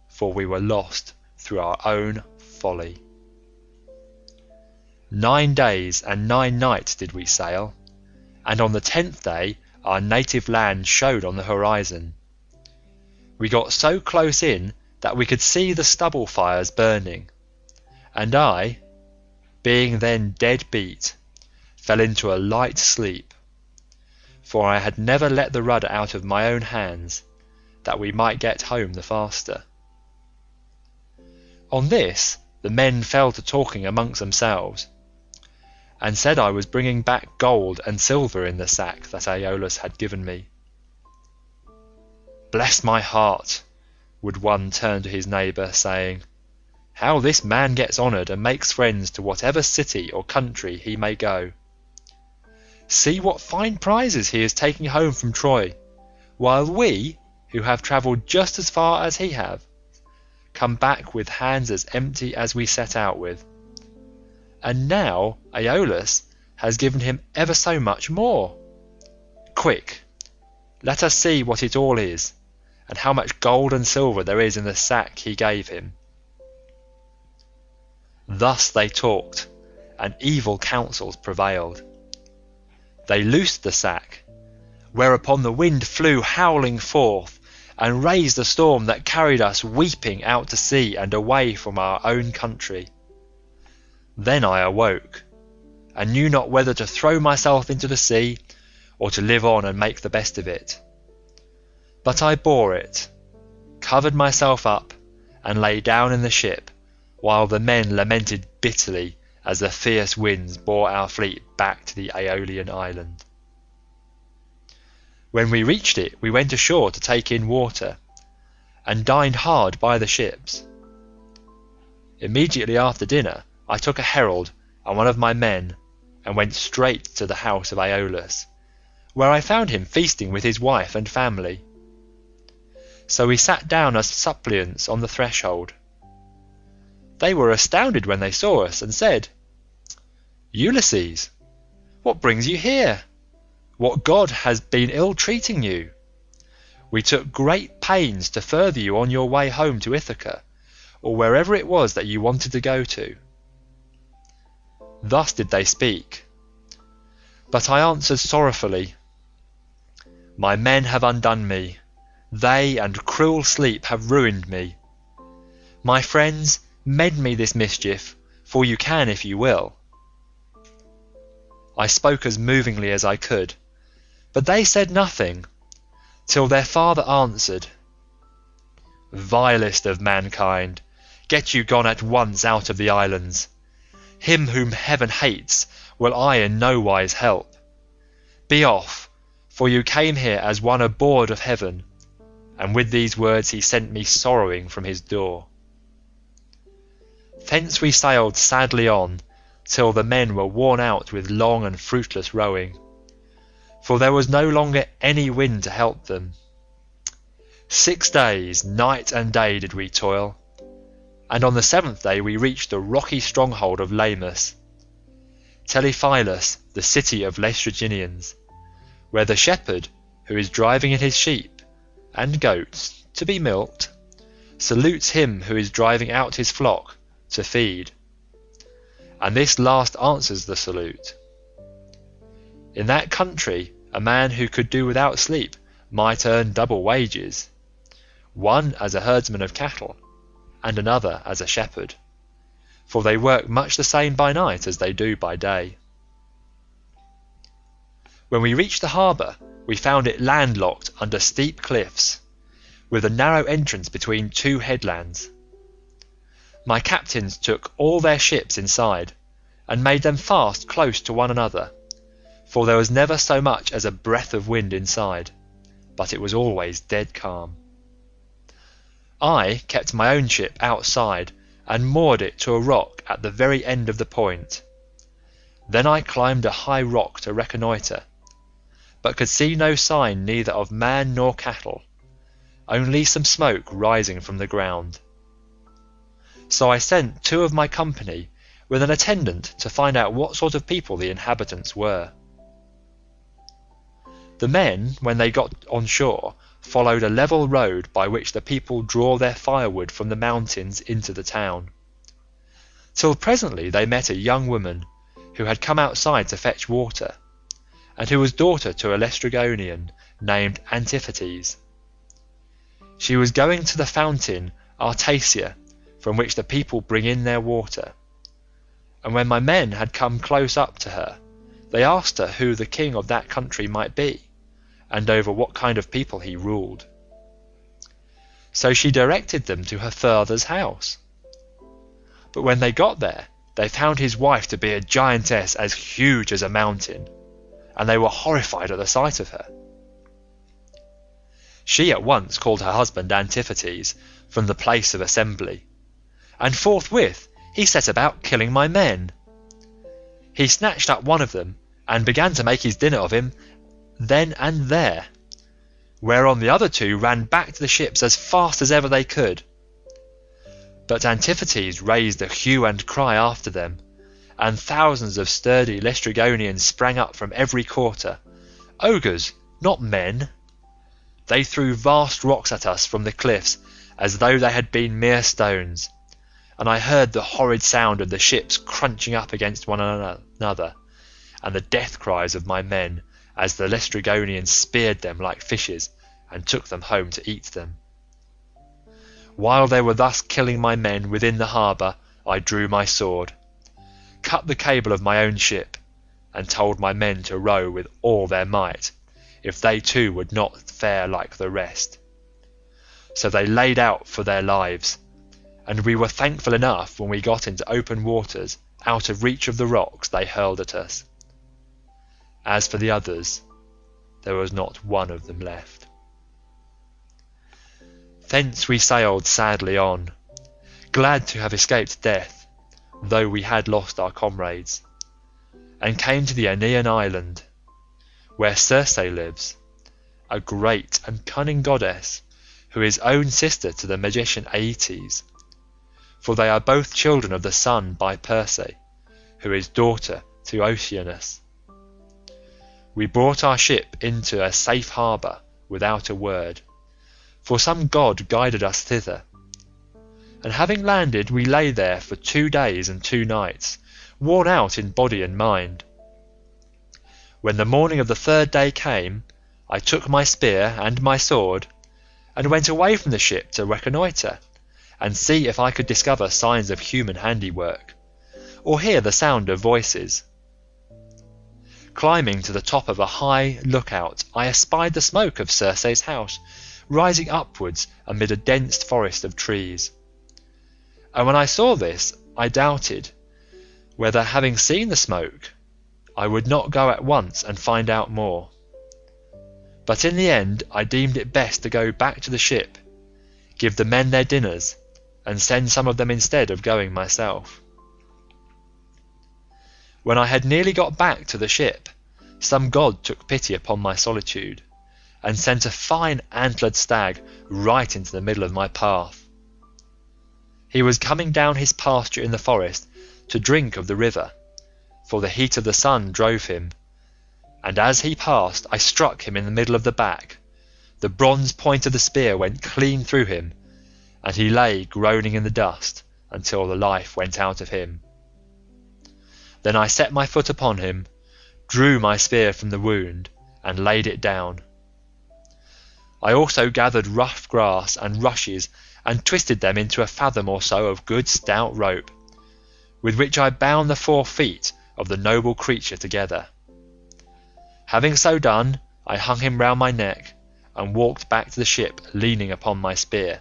for we were lost through our own folly. 9 days and 9 nights did we sail, and on the 10th day our native land showed on the horizon. We got so close in that we could see the stubble fires burning, and I, being then dead beat, fell into a light sleep, for I had never let the rudder out of my own hands, that we might get home the faster. On this the men fell to talking amongst themselves, and said I was bringing back gold and silver in the sack that Aeolus had given me. Bless my heart, would one turn to his neighbour, saying, how this man gets honoured and makes friends to whatever city or country he may go. See what fine prizes he is taking home from Troy, while we, who have travelled just as far as he have, come back with hands as empty as we set out with. And now Aeolus has given him ever so much more. Quick, let us see what it all is, and how much gold and silver there is in the sack he gave him. Thus they talked, and evil counsels prevailed. They loosed the sack, whereupon the wind flew howling forth, and raised a storm that carried us weeping out to sea and away from our own country. Then I awoke, and knew not whether to throw myself into the sea, or to live on and make the best of it. But I bore it, covered myself up, and lay down in the ship, while the men lamented bitterly as the fierce winds bore our fleet back to the Aeolian island. When we reached it, we went ashore to take in water, and dined hard by the ships. Immediately after dinner I took a herald and one of my men, and went straight to the house of Aeolus, where I found him feasting with his wife and family. So we sat down as suppliants on the threshold. They were astounded when they saw us, and said, Ulysses, what brings you here? What god has been ill-treating you? We took great pains to further you on your way home to Ithaca, or wherever it was that you wanted to go to. Thus did they speak, but I answered sorrowfully, my men have undone me, they and cruel sleep have ruined me. My friends, mend me this mischief, for you can if you will. I spoke as movingly as I could, but they said nothing, till their father answered, vilest of mankind, get you gone at once out of the islands. Him whom heaven hates will I in no wise help. Be off, for you came here as one abhorred of heaven. And with these words he sent me sorrowing from his door. Thence we sailed sadly on, till the men were worn out with long and fruitless rowing, for there was no longer any wind to help them. 6 days, night and day, did we toil, and on the 7th day we reached the rocky stronghold of Lamus, Telephilus, the city of Laestrygonians, where the shepherd, who is driving in his sheep and goats to be milked, salutes him who is driving out his flock to feed, and this last answers the salute. In that country a man who could do without sleep might earn double wages, one as a herdsman of cattle, and another as a shepherd, for they work much the same by night as they do by day. When we reached the harbour, we found it landlocked under steep cliffs, with a narrow entrance between 2 headlands. My captains took all their ships inside, and made them fast close to one another, for there was never so much as a breath of wind inside, but it was always dead calm. I kept my own ship outside and moored it to a rock at the very end of the point. Then I climbed a high rock to reconnoitre, but could see no sign neither of man nor cattle, only some smoke rising from the ground. So I sent 2 of my company with an attendant to find out what sort of people the inhabitants were. The men, when they got on shore, followed a level road by which the people draw their firewood from the mountains into the town, till presently they met a young woman who had come outside to fetch water, and who was daughter to a Laestrygonian named Antiphates. She was going to the fountain Artacia, from which the people bring in their water, and when my men had come close up to her, they asked her who the king of that country might be, and over what kind of people he ruled. So she directed them to her father's house. But when they got there, they found his wife to be a giantess as huge as a mountain, and they were horrified at the sight of her. She at once called her husband Antiphates from the place of assembly, and forthwith he set about killing my men. He snatched up one of them, and began to make his dinner of him then and there, whereon the other 2 ran back to the ships as fast as ever they could. But Antiphates raised a hue and cry after them, and thousands of sturdy Laestrygonians sprang up from every quarter, ogres, not men. They threw vast rocks at us from the cliffs as though they had been mere stones, and I heard the horrid sound of the ships crunching up against one another, and the death cries of my men as the Laestrygonians speared them like fishes and took them home to eat them. While they were thus killing my men within the harbour, I drew my sword, cut the cable of my own ship, and told my men to row with all their might, if they too would not fare like the rest. So they laid out for their lives, and we were thankful enough when we got into open waters, out of reach of the rocks they hurled at us. As for the others, there was not one of them left. Thence we sailed sadly on, glad to have escaped death, though we had lost our comrades, and came to the Aeaean island, where Circe lives, a great and cunning goddess, who is own sister to the magician Aeetes, for they are both children of the sun by Perse, who is daughter to Oceanus. We brought our ship into a safe harbour without a word, for some god guided us thither, and having landed we lay there for 2 days and 2 nights, worn out in body and mind. When the morning of the 3rd day came, I took my spear and my sword, and went away from the ship to reconnoitre, and see if I could discover signs of human handiwork, or hear the sound of voices. Climbing to the top of a high lookout, I espied the smoke of Circe's house rising upwards amid a dense forest of trees, and when I saw this I doubted whether, having seen the smoke, I would not go at once and find out more. But in the end I deemed it best to go back to the ship, give the men their dinners, and send some of them instead of going myself. When I had nearly got back to the ship, some god took pity upon my solitude, and sent a fine antlered stag right into the middle of my path. He was coming down his pasture in the forest to drink of the river, for the heat of the sun drove him, and as he passed I struck him in the middle of the back. The bronze point of the spear went clean through him, and he lay groaning in the dust until the life went out of him. Then I set my foot upon him, drew my spear from the wound, and laid it down. I also gathered rough grass and rushes, and twisted them into a fathom or so of good stout rope, with which I bound the 4 feet of the noble creature together. Having so done, I hung him round my neck, and walked back to the ship leaning upon my spear,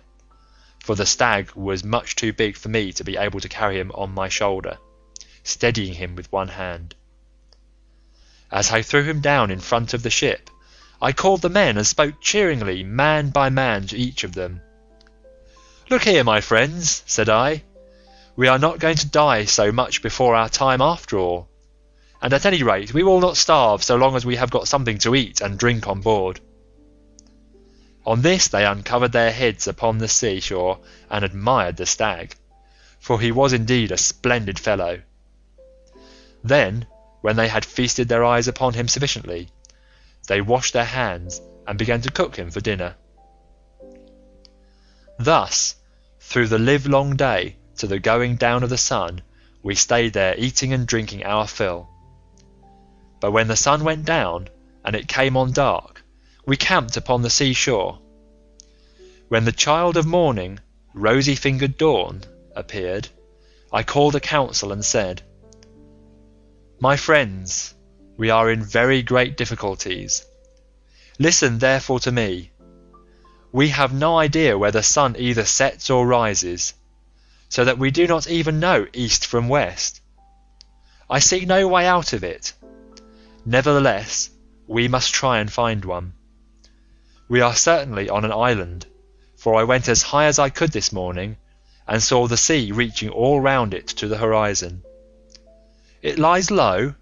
for the stag was much too big for me to be able to carry him on my shoulder, steadying him with one hand. As I threw him down in front of the ship, I called the men and spoke cheeringly man by man to each of them. "Look here, my friends," said I, "we are not going to die so much before our time after all, and at any rate we will not starve so long as we have got something to eat and drink on board." On this they uncovered their heads upon the seashore and admired the stag, for he was indeed a splendid fellow. Then, when they had feasted their eyes upon him sufficiently, they washed their hands and began to cook him for dinner. Thus, through the livelong day to the going down of the sun, we stayed there eating and drinking our fill. But when the sun went down and it came on dark, we camped upon the seashore. When the child of morning, rosy-fingered dawn, appeared, I called a council and said, "My friends, we are in very great difficulties. Listen therefore to me. We have no idea where the sun either sets or rises, so that we do not even know east from west. I see no way out of it. Nevertheless, we must try and find one. We are certainly on an island, for I went as high as I could this morning and saw the sea reaching all round it to the horizon. It lies low,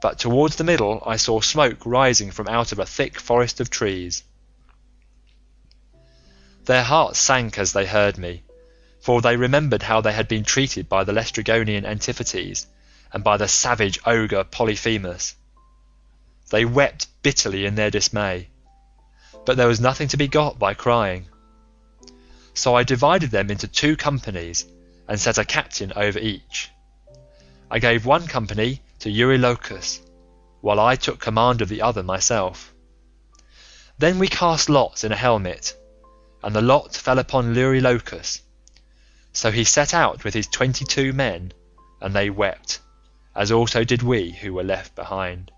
but towards the middle I saw smoke rising from out of a thick forest of trees." Their hearts sank as they heard me, for they remembered how they had been treated by the Laestrygonian Antiphates and by the savage ogre Polyphemus. They wept bitterly in their dismay, but there was nothing to be got by crying. So I divided them into 2 companies and set a captain over each. I gave one company to Eurylochus, while I took command of the other myself. Then we cast lots in a helmet, and the lot fell upon Eurylochus. So he set out with his 22 men, and they wept, as also did we who were left behind.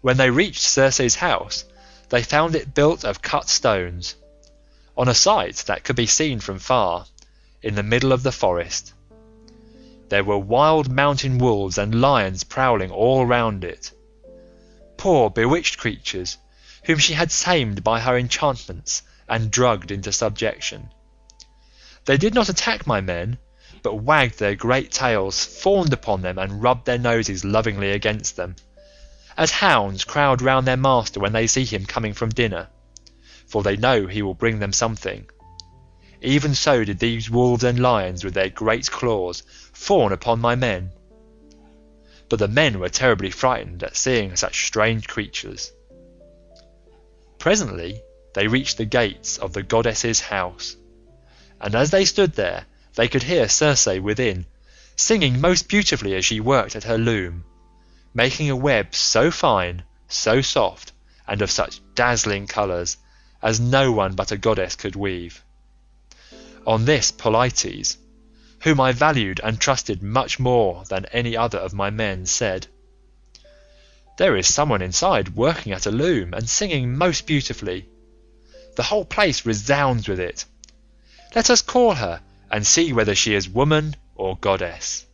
When they reached Circe's house, they found it built of cut stones, on a site that could be seen from far, in the middle of the forest. There were wild mountain wolves and lions prowling all round it, poor bewitched creatures whom she had tamed by her enchantments and drugged into subjection. They did not attack my men, but wagged their great tails, fawned upon them and rubbed their noses lovingly against them, as hounds crowd round their master when they see him coming from dinner, for they know he will bring them something. Even so did these wolves and lions with their great claws fawn upon my men. But the men were terribly frightened at seeing such strange creatures. Presently they reached the gates of the goddess's house, and as they stood there they could hear Circe within, singing most beautifully as she worked at her loom, making a web so fine, so soft, and of such dazzling colours as no one but a goddess could weave. On this Polites, whom I valued and trusted much more than any other of my men, said, "There is someone inside working at a loom and singing most beautifully. The whole place resounds with it. Let us call her and see whether she is woman or goddess."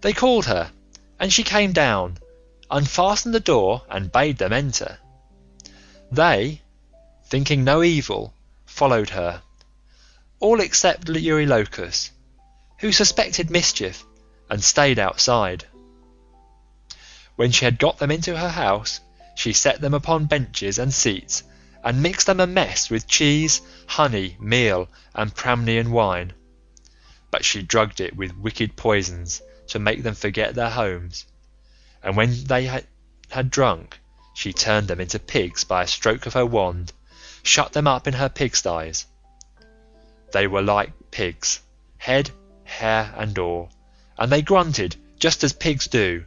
They called her, and she came down, unfastened the door and bade them enter. They, thinking no evil, followed her, all except Eurylochus, who suspected mischief and stayed outside. When she had got them into her house, she set them upon benches and seats, and mixed them a mess with cheese, honey, meal, and Pramnian wine. But she drugged it with wicked poisons to make them forget their homes, and when they had drunk, she turned them into pigs by a stroke of her wand, shut them up in her pigsties. They were like pigs, head, hair, and all, and they grunted just as pigs do,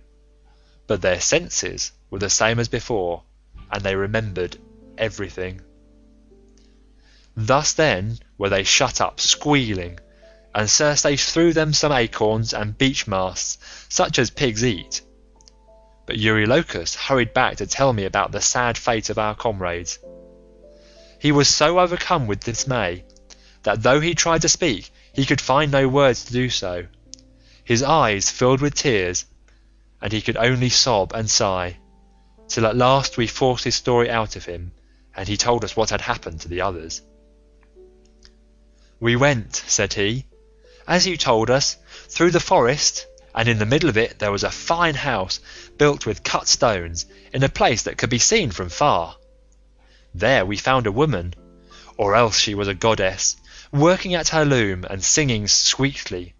but their senses were the same as before, and they remembered everything. Thus then were they shut up squealing, and Circe threw them some acorns and beech masts, such as pigs eat. But Eurylochus hurried back to tell me about the sad fate of our comrades. He was so overcome with dismay that though he tried to speak, he could find no words to do so. His eyes filled with tears, and he could only sob and sigh, till at last we forced his story out of him, and he told us what had happened to the others. "We went," said he, "as you told us, through the forest, and in the middle of it there was a fine house built with cut stones in a place that could be seen from far. There we found a woman, or else she was a goddess, working at her loom and singing sweetly.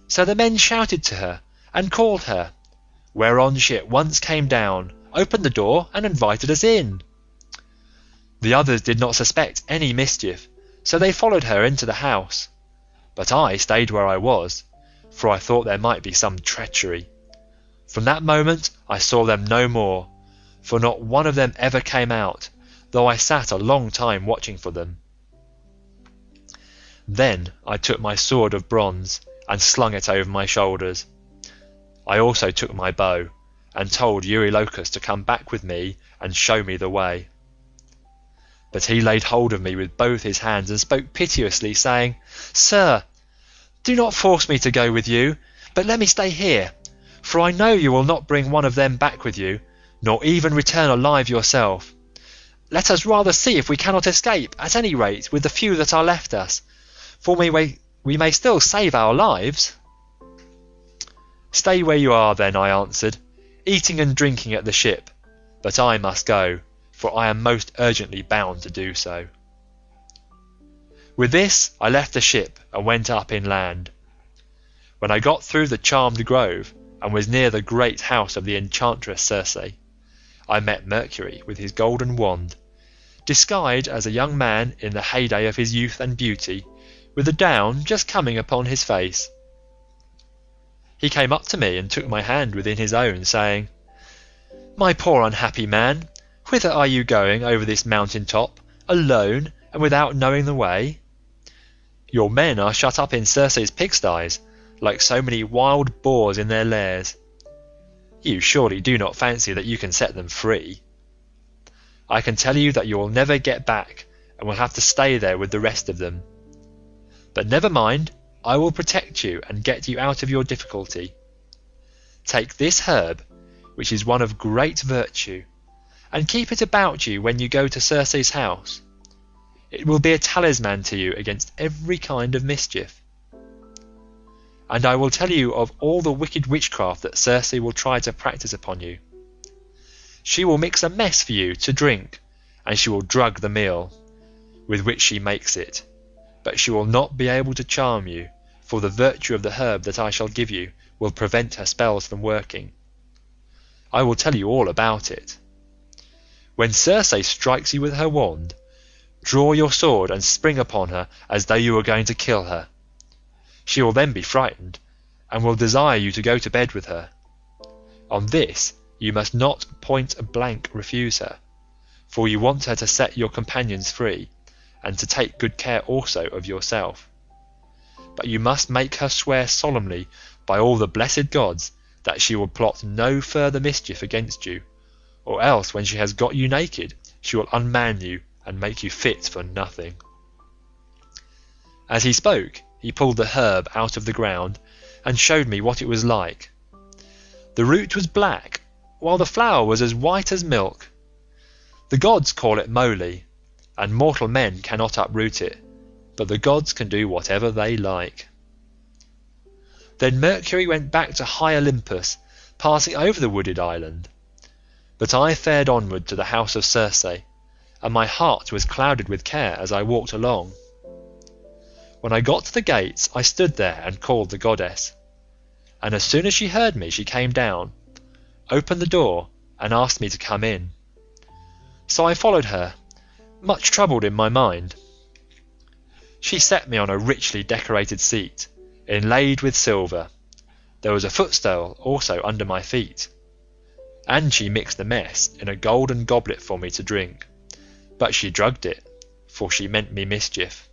So the men shouted to her and called her, whereon she at once came down, opened the door and invited us in. The others did not suspect any mischief, so they followed her into the house, but I stayed where I was, for I thought there might be some treachery. From that moment I saw them no more, for not one of them ever came out, though I sat a long time watching for them. Then I took my sword of bronze and slung it over my shoulders. I also took my bow and told Eurylochus to come back with me and show me the way. But he laid hold of me with both his hands and spoke piteously, saying, 'Sir, do not force me to go with you, but let me stay here, for I know you will not bring one of them back with you, nor even return alive yourself. Let us rather see if we cannot escape, at any rate, with the few that are left us, for we may still save our lives.' 'Stay where you are then,' I answered, 'eating and drinking at the ship, but I must go, for I am most urgently bound to do so.' With this I left the ship and went up inland. When I got through the charmed grove and was near the great house of the enchantress Circe, I met Mercury with his golden wand, disguised as a young man in the heyday of his youth and beauty, with the down just coming upon his face. He came up to me and took my hand within his own, saying, 'My poor unhappy man, whither are you going over this mountain top, alone and without knowing the way? Your men are shut up in Circe's pigsties, like so many wild boars in their lairs. You surely do not fancy that you can set them free? I can tell you that you will never get back and will have to stay there with the rest of them. But never mind, I will protect you and get you out of your difficulty. Take this herb, which is one of great virtue, and keep it about you when you go to Circe's house. It will be a talisman to you against every kind of mischief. And I will tell you of all the wicked witchcraft that Circe will try to practice upon you. She will mix a mess for you to drink, and she will drug the meal with which she makes it, but she will not be able to charm you, for the virtue of the herb that I shall give you will prevent her spells from working. I will tell you all about it. When Circe strikes you with her wand, draw your sword and spring upon her as though you were going to kill her. She will then be frightened, and will desire you to go to bed with her. On this you must not point blank refuse her, for you want her to set your companions free, and to take good care also of yourself. But you must make her swear solemnly by all the blessed gods that she will plot no further mischief against you, or else when she has got you naked she will unman you and make you fit for nothing.' As he spoke, he pulled the herb out of the ground and showed me what it was like. The root was black, while the flower was as white as milk. The gods call it moly, and mortal men cannot uproot it, but the gods can do whatever they like. Then Mercury went back to high Olympus, passing over the wooded island. But I fared onward to the house of Circe, and my heart was clouded with care as I walked along. When I got to the gates I stood there and called the goddess, and as soon as she heard me she came down, opened the door and asked me to come in. So I followed her, much troubled in my mind. She set me on a richly decorated seat, inlaid with silver. There was a footstool also under my feet, and she mixed the mess in a golden goblet for me to drink, but she drugged it, for she meant me mischief.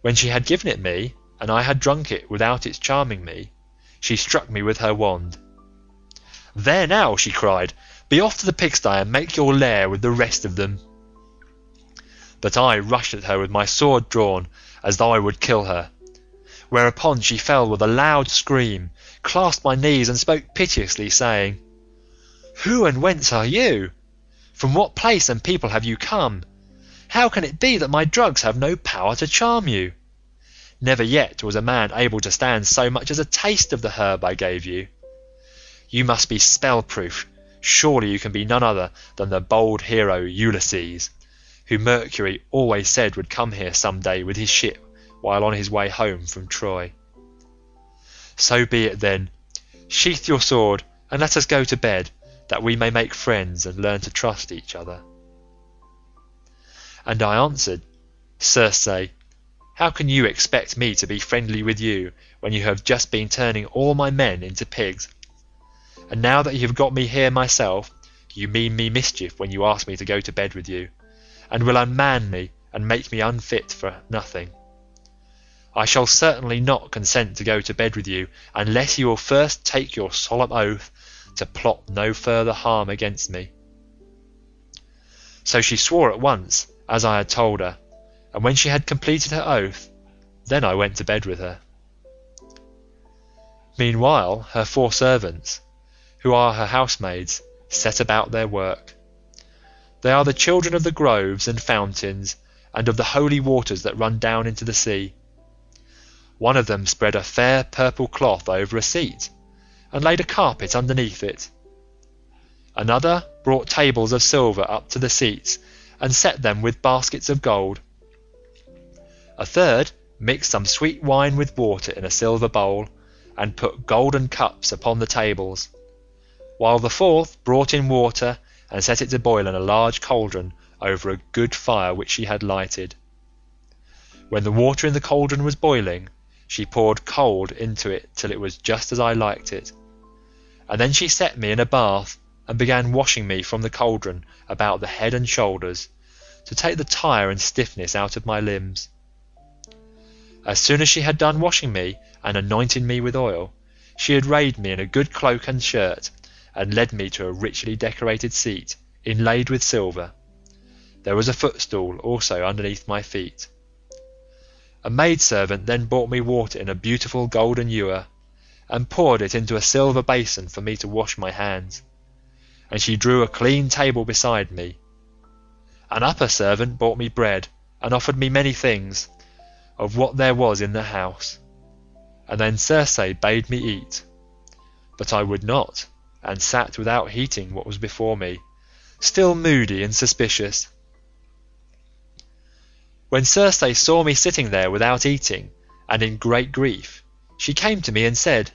When she had given it me, and I had drunk it without its charming me, she struck me with her wand. 'There now,' she cried, 'be off to the pigsty and make your lair with the rest of them.' But I rushed at her with my sword drawn, as though I would kill her, whereupon she fell with a loud scream, clasped my knees and spoke piteously, saying, 'Who and whence are you? From what place and people have you come? How can it be that my drugs have no power to charm you? Never yet was a man able to stand so much as a taste of the herb I gave you. You must be spell-proof. Surely you can be none other than the bold hero Ulysses, who Mercury always said would come here some day with his ship while on his way home from Troy. So be it then. Sheath your sword and let us go to bed, that we may make friends and learn to trust each other. And I answered, Circe, how can you expect me to be friendly with you when you have just been turning all my men into pigs? And now that you have got me here myself, you mean me mischief when you ask me to go to bed with you, and will unman me and make me unfit for nothing. I shall certainly not consent to go to bed with you unless you will first take your solemn oath to plot no further harm against me. So she swore at once, as I had told her, and when she had completed her oath, then I went to bed with her. Meanwhile her 4 servants, who are her housemaids, set about their work. They are the children of the groves and fountains, and of the holy waters that run down into the sea. One of them spread a fair purple cloth over a seat, and laid a carpet underneath it. Another brought tables of silver up to the seats, and set them with baskets of gold. A third mixed some sweet wine with water in a silver bowl, and put golden cups upon the tables, while the 4th brought in water and set it to boil in a large cauldron over a good fire which she had lighted. When the water in the cauldron was boiling, she poured cold into it till it was just as I liked it, and then she set me in a bath and began washing me from the cauldron about the head and shoulders, to take the tire and stiffness out of my limbs. As soon as she had done washing me and anointing me with oil, she arrayed me in a good cloak and shirt, and led me to a richly decorated seat inlaid with silver. There was a footstool also underneath my feet. A maidservant then brought me water in a beautiful golden ewer, and poured it into a silver basin for me to wash my hands, and she drew a clean table beside me. An upper servant brought me bread, and offered me many things, of what there was in the house, and then Circe bade me eat, but I would not, and sat without heeding what was before me, still moody and suspicious. When Circe saw me sitting there without eating, and in great grief, she came to me and said,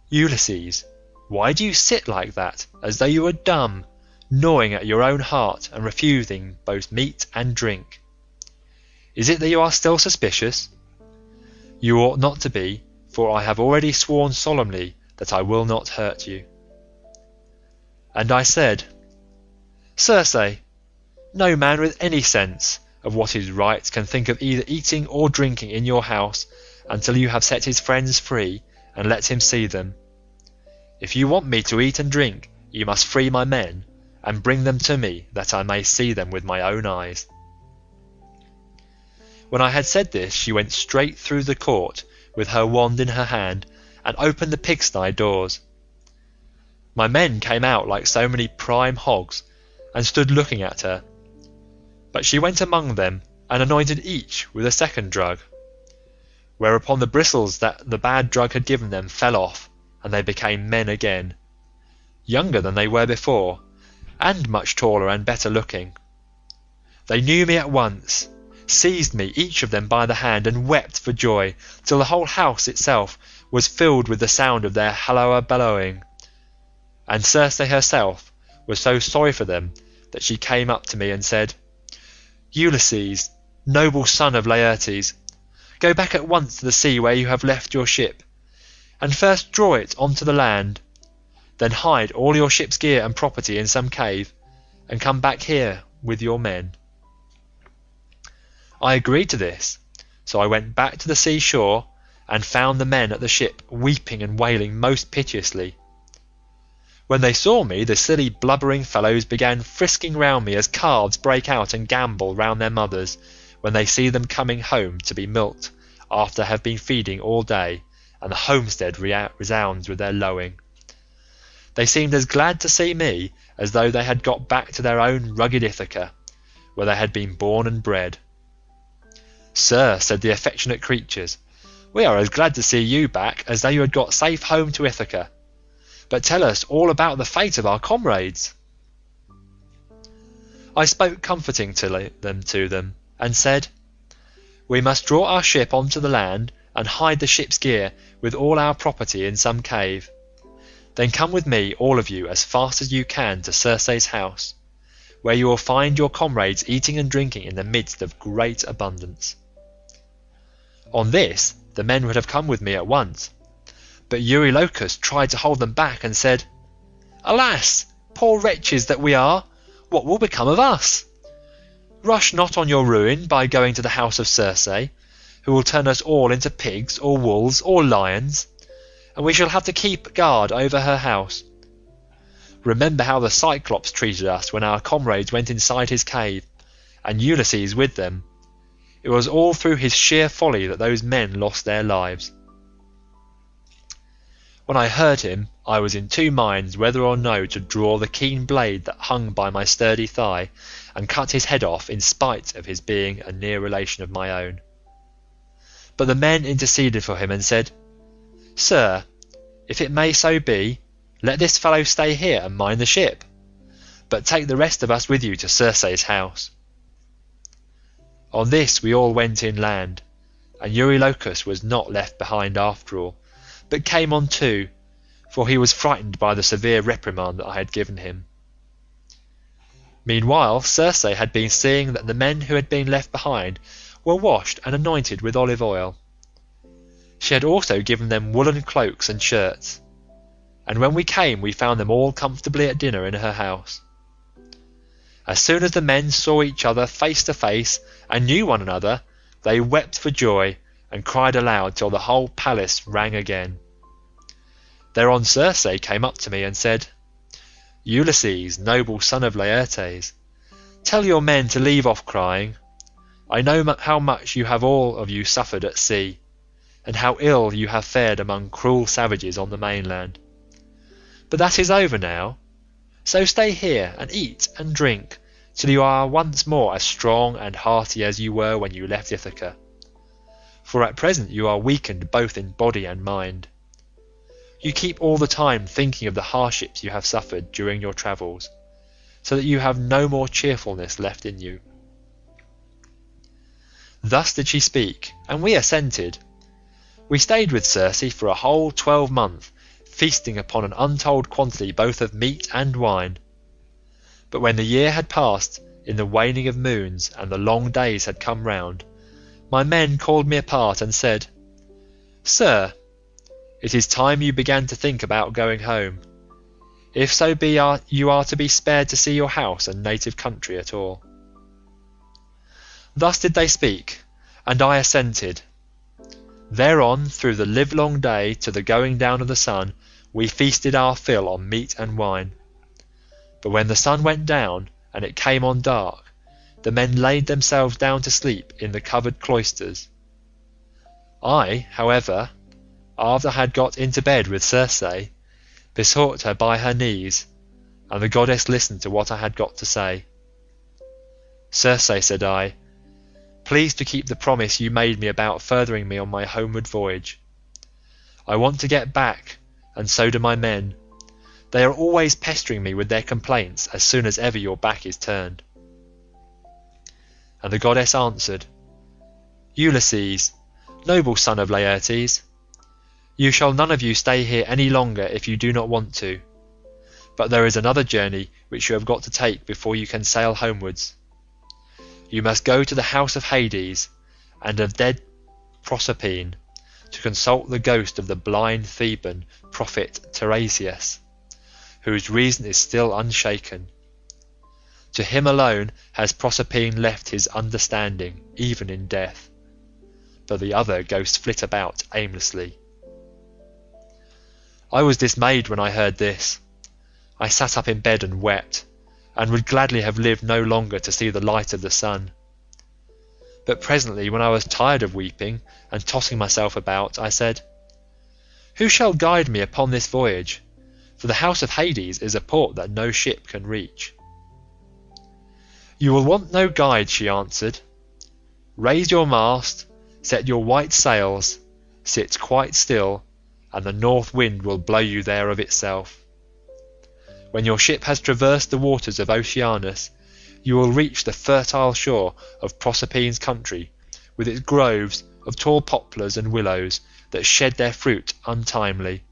Ulysses, why do you sit like that, as though you were dumb, gnawing at your own heart and refusing both meat and drink? Is it that you are still suspicious? You ought not to be, for I have already sworn solemnly that I will not hurt you. And I said, Circe, no man with any sense of what is right can think of either eating or drinking in your house until you have set his friends free and let him see them. If you want me to eat and drink, you must free my men and bring them to me, that I may see them with my own eyes. When I had said this, she went straight through the court with her wand in her hand, and opened the pigsty doors. My men came out like so many prime hogs, and stood looking at her, but she went among them and anointed each with a second drug, whereupon the bristles that the bad drug had given them fell off, and they became men again, younger than they were before, and much taller and better looking. They knew me at once, seized me each of them by the hand, and wept for joy, till the whole house itself was filled with the sound of their halloa bellowing. And Circe herself was so sorry for them that she came up to me and said, Ulysses, noble son of Laertes, go back at once to the sea where you have left your ship, and first draw it onto the land, then hide all your ship's gear and property in some cave, and come back here with your men. I agreed to this, so I went back to the sea shore, and found the men at the ship weeping and wailing most piteously. When they saw me, the silly blubbering fellows began frisking round me as calves break out and gambol round their mothers when they see them coming home to be milked after have been feeding all day, and the homestead resounds with their lowing. They seemed as glad to see me as though they had got back to their own rugged Ithaca, where they had been born and bred. "Sir," said the affectionate creatures, "we are as glad to see you back as though you had got safe home to Ithaca. But tell us all about the fate of our comrades." I spoke comforting to them, and said, "We must draw our ship onto the land and hide the ship's gear with all our property in some cave. Then come with me, all of you, as fast as you can to Circe's house, where you will find your comrades eating and drinking in the midst of great abundance." On this, the men would have come with me at once, but Eurylochus tried to hold them back and said, "Alas, poor wretches that we are, what will become of us? Rush not on your ruin by going to the house of Circe, who will turn us all into pigs or wolves or lions, and we shall have to keep guard over her house. Remember how the Cyclops treated us when our comrades went inside his cave, and Ulysses with them. It was all through his sheer folly that those men lost their lives." When I heard him, I was in two minds whether or no to draw the keen blade that hung by my sturdy thigh and cut his head off in spite of his being a near relation of my own. But the men interceded for him and said, "Sir, if it may so be, let this fellow stay here and mind the ship, but take the rest of us with you to Circe's house." On this we all went inland, and Eurylochus was not left behind after all, but came on too, for he was frightened by the severe reprimand that I had given him. Meanwhile Circe had been seeing that the men who had been left behind were washed and anointed with olive oil. She had also given them woolen cloaks and shirts, and when we came we found them all comfortably at dinner in her house. As soon as the men saw each other face to face and knew one another, they wept for joy and cried aloud till the whole palace rang again. Thereon Circe came up to me and said, "Ulysses, noble son of Laertes, tell your men to leave off crying. I know how much you have all of you suffered at sea, and how ill you have fared among cruel savages on the mainland. But that is over now, so stay here and eat and drink till you are once more as strong and hearty as you were when you left Ithaca, for at present you are weakened both in body and mind. You keep all the time thinking of the hardships you have suffered during your travels, so that you have no more cheerfulness left in you." Thus did she speak, and we assented. We stayed with Circe for a whole 12 months, feasting upon an untold quantity both of meat and wine. But when the year had passed in the waning of moons and the long days had come round, my men called me apart and said, "Sir, it is time you began to think about going home, if so be you are to be spared to see your house and native country at all." Thus did they speak, and I assented. Thereon, through the livelong day to the going down of the sun, we feasted our fill on meat and wine. But when the sun went down and it came on dark, the men laid themselves down to sleep in the covered cloisters. I, however, after I had got into bed with Circe, besought her by her knees, and the goddess listened to what I had got to say. "Circe," said I, "please to keep the promise you made me about furthering me on my homeward voyage. I want to get back, and so do my men. They are always pestering me with their complaints as soon as ever your back is turned." And the goddess answered, "Ulysses, noble son of Laertes, you shall none of you stay here any longer if you do not want to, but there is another journey which you have got to take before you can sail homewards. You must go to the house of Hades and of dead Proserpine to consult the ghost of the blind Theban prophet Tiresias, whose reason is still unshaken. To him alone has Proserpine left his understanding even in death, but the other ghosts flit about aimlessly." I was dismayed when I heard this. I sat up in bed and wept, and would gladly have lived no longer to see the light of the sun. But presently, when I was tired of weeping and tossing myself about, I said, "Who shall guide me upon this voyage? for the house of Hades is a port that no ship can reach." "You will want no guide," she answered. "Raise your mast, set your white sails, sit quite still, and the north wind will blow you there of itself. When your ship has traversed the waters of Oceanus, you will reach the fertile shore of Proserpine's country, with its groves of tall poplars and willows that shed their fruit untimely.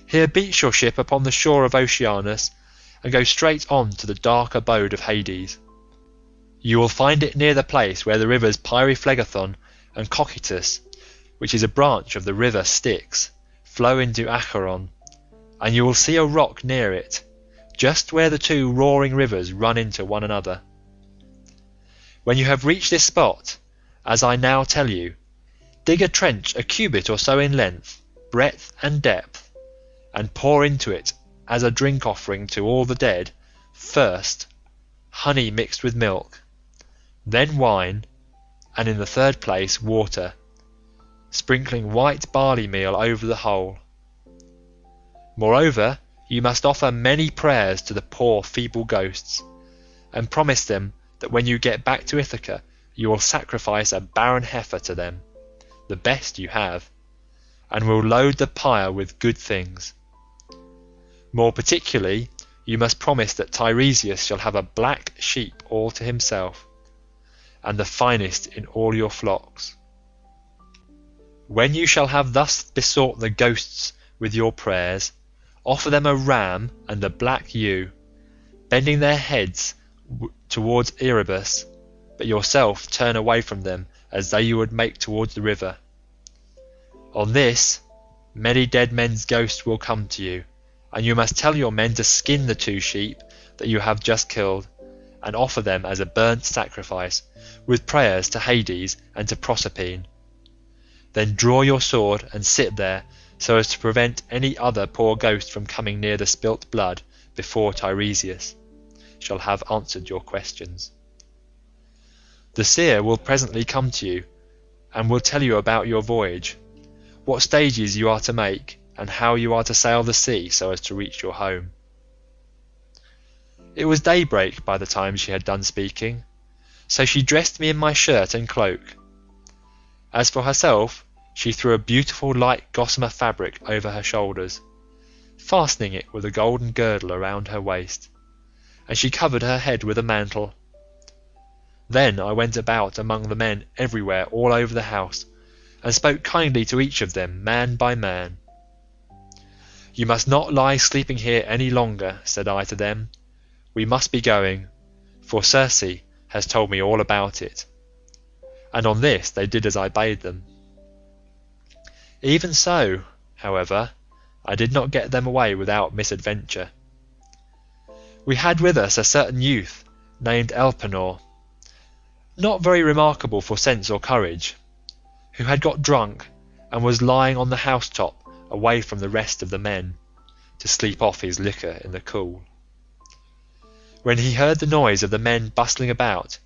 Here beach your ship upon the shore of Oceanus, and go straight on to the dark abode of Hades. You will find it near the place where the rivers Pyriphlegethon and Cocytus, which is a branch of the river Styx, flow into Acheron, and you will see a rock near it, just where the two roaring rivers run into one another. When you have reached this spot, as I now tell you, dig a trench a cubit or so in length, breadth and depth, and pour into it as a drink offering to all the dead, first honey mixed with milk, then wine, and in the third place water, sprinkling white barley meal over the whole. Moreover, you must offer many prayers to the poor feeble ghosts, and promise them that when you get back to Ithaca you will sacrifice a barren heifer to them, the best you have, and will load the pyre with good things. More particularly, you must promise that Tiresias shall have a black sheep all to himself, and the finest in all your flocks. When you shall have thus besought the ghosts with your prayers, offer them a ram and a black ewe, bending their heads towards Erebus, but yourself turn away from them as though you would make towards the river. On this, many dead men's ghosts will come to you, and you must tell your men to skin the 2 sheep that you have just killed, and offer them as a burnt sacrifice, with prayers to Hades and to Proserpine. Then draw your sword and sit there, so as to prevent any other poor ghost from coming near the spilt blood before Tiresias shall have answered your questions. The seer will presently come to you, and will tell you about your voyage, what stages you are to make, and how you are to sail the sea so as to reach your home." It was daybreak by the time she had done speaking, so she dressed me in my shirt and cloak. As for herself, she threw a beautiful light gossamer fabric over her shoulders, fastening it with a golden girdle around her waist, and she covered her head with a mantle. Then I went about among the men everywhere all over the house, and spoke kindly to each of them, man by man. "You must not lie sleeping here any longer," said I to them. "We must be going, for Circe has told me all about it." And on this they did as I bade them. Even so, however, I did not get them away without misadventure. We had with us a certain youth named Elpenor, not very remarkable for sense or courage, who had got drunk and was lying on the housetop away from the rest of the men, to sleep off his liquor in the cool. When he heard the noise of the men bustling about,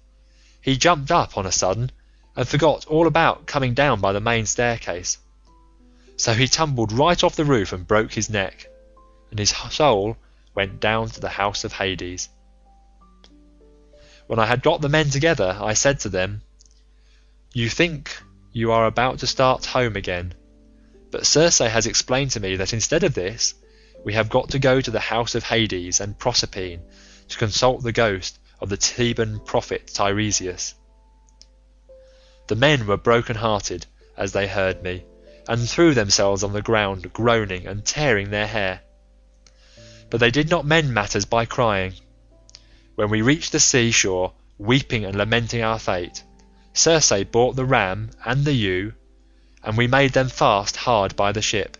he jumped up on a sudden and forgot all about coming down by the main staircase, so he tumbled right off the roof and broke his neck, and his soul went down to the house of Hades. When I had got the men together, I said to them, "You think you are about to start home again, but Circe has explained to me that instead of this, we have got to go to the house of Hades and Proserpine to consult the ghost of the Theban prophet Tiresias." The men were broken-hearted as they heard me, and threw themselves on the ground, groaning and tearing their hair. But they did not mend matters by crying. When we reached the seashore, weeping and lamenting our fate, Circe bought the ram and the ewe, and we made them fast hard by the ship.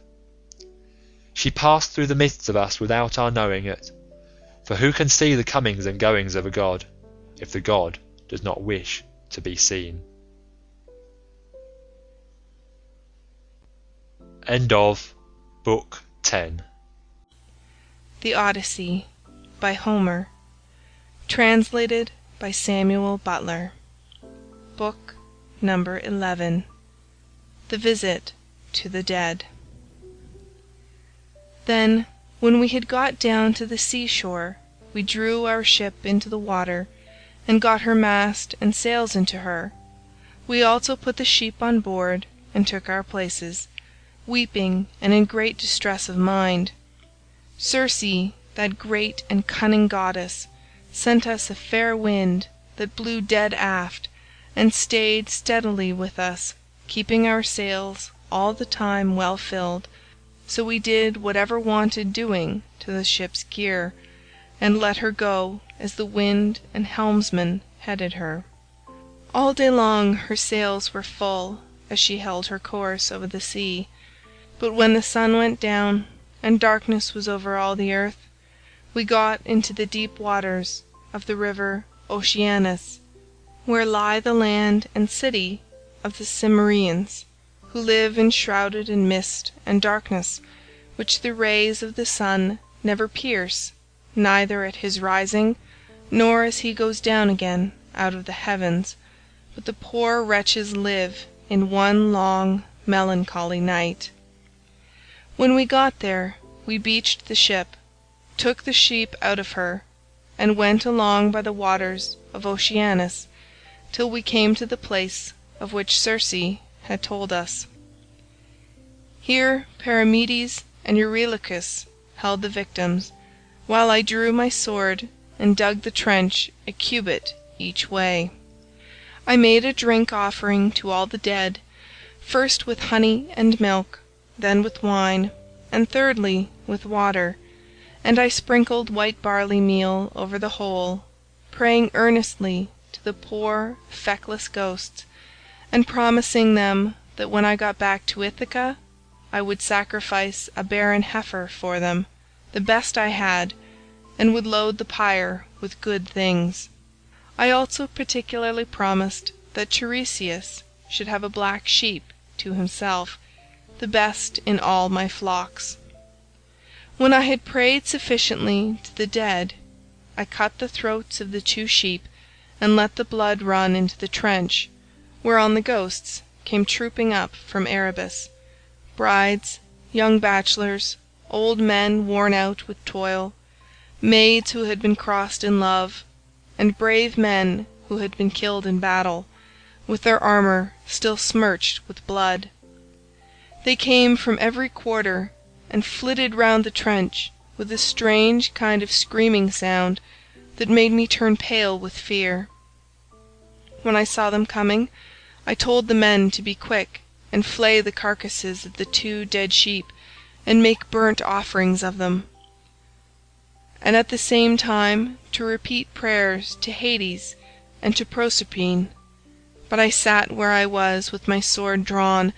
She passed through the midst of us without our knowing it, for who can see the comings and goings of a god, if the god does not wish to be seen? End of Book 10. The Odyssey by Homer, translated by Samuel Butler. Book number 11. The Visit to the Dead. Then When we had got down to the seashore, we drew our ship into the water, and got her mast and sails into her. We also put the sheep on board, and took our places, weeping and in great distress of mind. Circe, that great and cunning goddess, sent us a fair wind that blew dead aft, and stayed steadily with us, keeping our sails all the time well filled, so we did whatever wanted doing to the ship's gear, and let her go as the wind and helmsman headed her. All day long her sails were full as she held her course over the sea, but when the sun went down and darkness was over all the earth, we got into the deep waters of the river Oceanus, where lie the land and city of the Cimmerians, who live enshrouded in mist and darkness, which the rays of the sun never pierce, neither at his rising nor as he goes down again out of the heavens, but the poor wretches live in one long melancholy night. When we got there, we beached the ship, took the sheep out of her, and went along by the waters of Oceanus till we came to the place of which Circe had told us. Here Perimedes and Eurylochus held the victims, while I drew my sword and dug the trench a cubit each way. I made a drink offering to all the dead, first with honey and milk, then with wine, and thirdly with water, and I sprinkled white barley meal over the whole, praying earnestly to the poor feckless ghosts, and promising them that when I got back to Ithaca I would sacrifice a barren heifer for them, the best I had, and would load the pyre with good things. I also particularly promised that Tiresias should have a black sheep to himself, the best in all my flocks. When I had prayed sufficiently to the dead, I cut the throats of the 2 sheep and let the blood run into the trench, whereon the ghosts came trooping up from Erebus, brides, young bachelors, old men worn out with toil, maids who had been crossed in love, and brave men who had been killed in battle, with their armor still smirched with blood. They came from every quarter and flitted round the trench with a strange kind of screaming sound that made me turn pale with fear. When I saw them coming, I told the men to be quick and flay the carcasses of the 2 dead sheep and make burnt offerings of them, and at the same time to repeat prayers to Hades and to Proserpine. But I sat where I was with my sword drawn,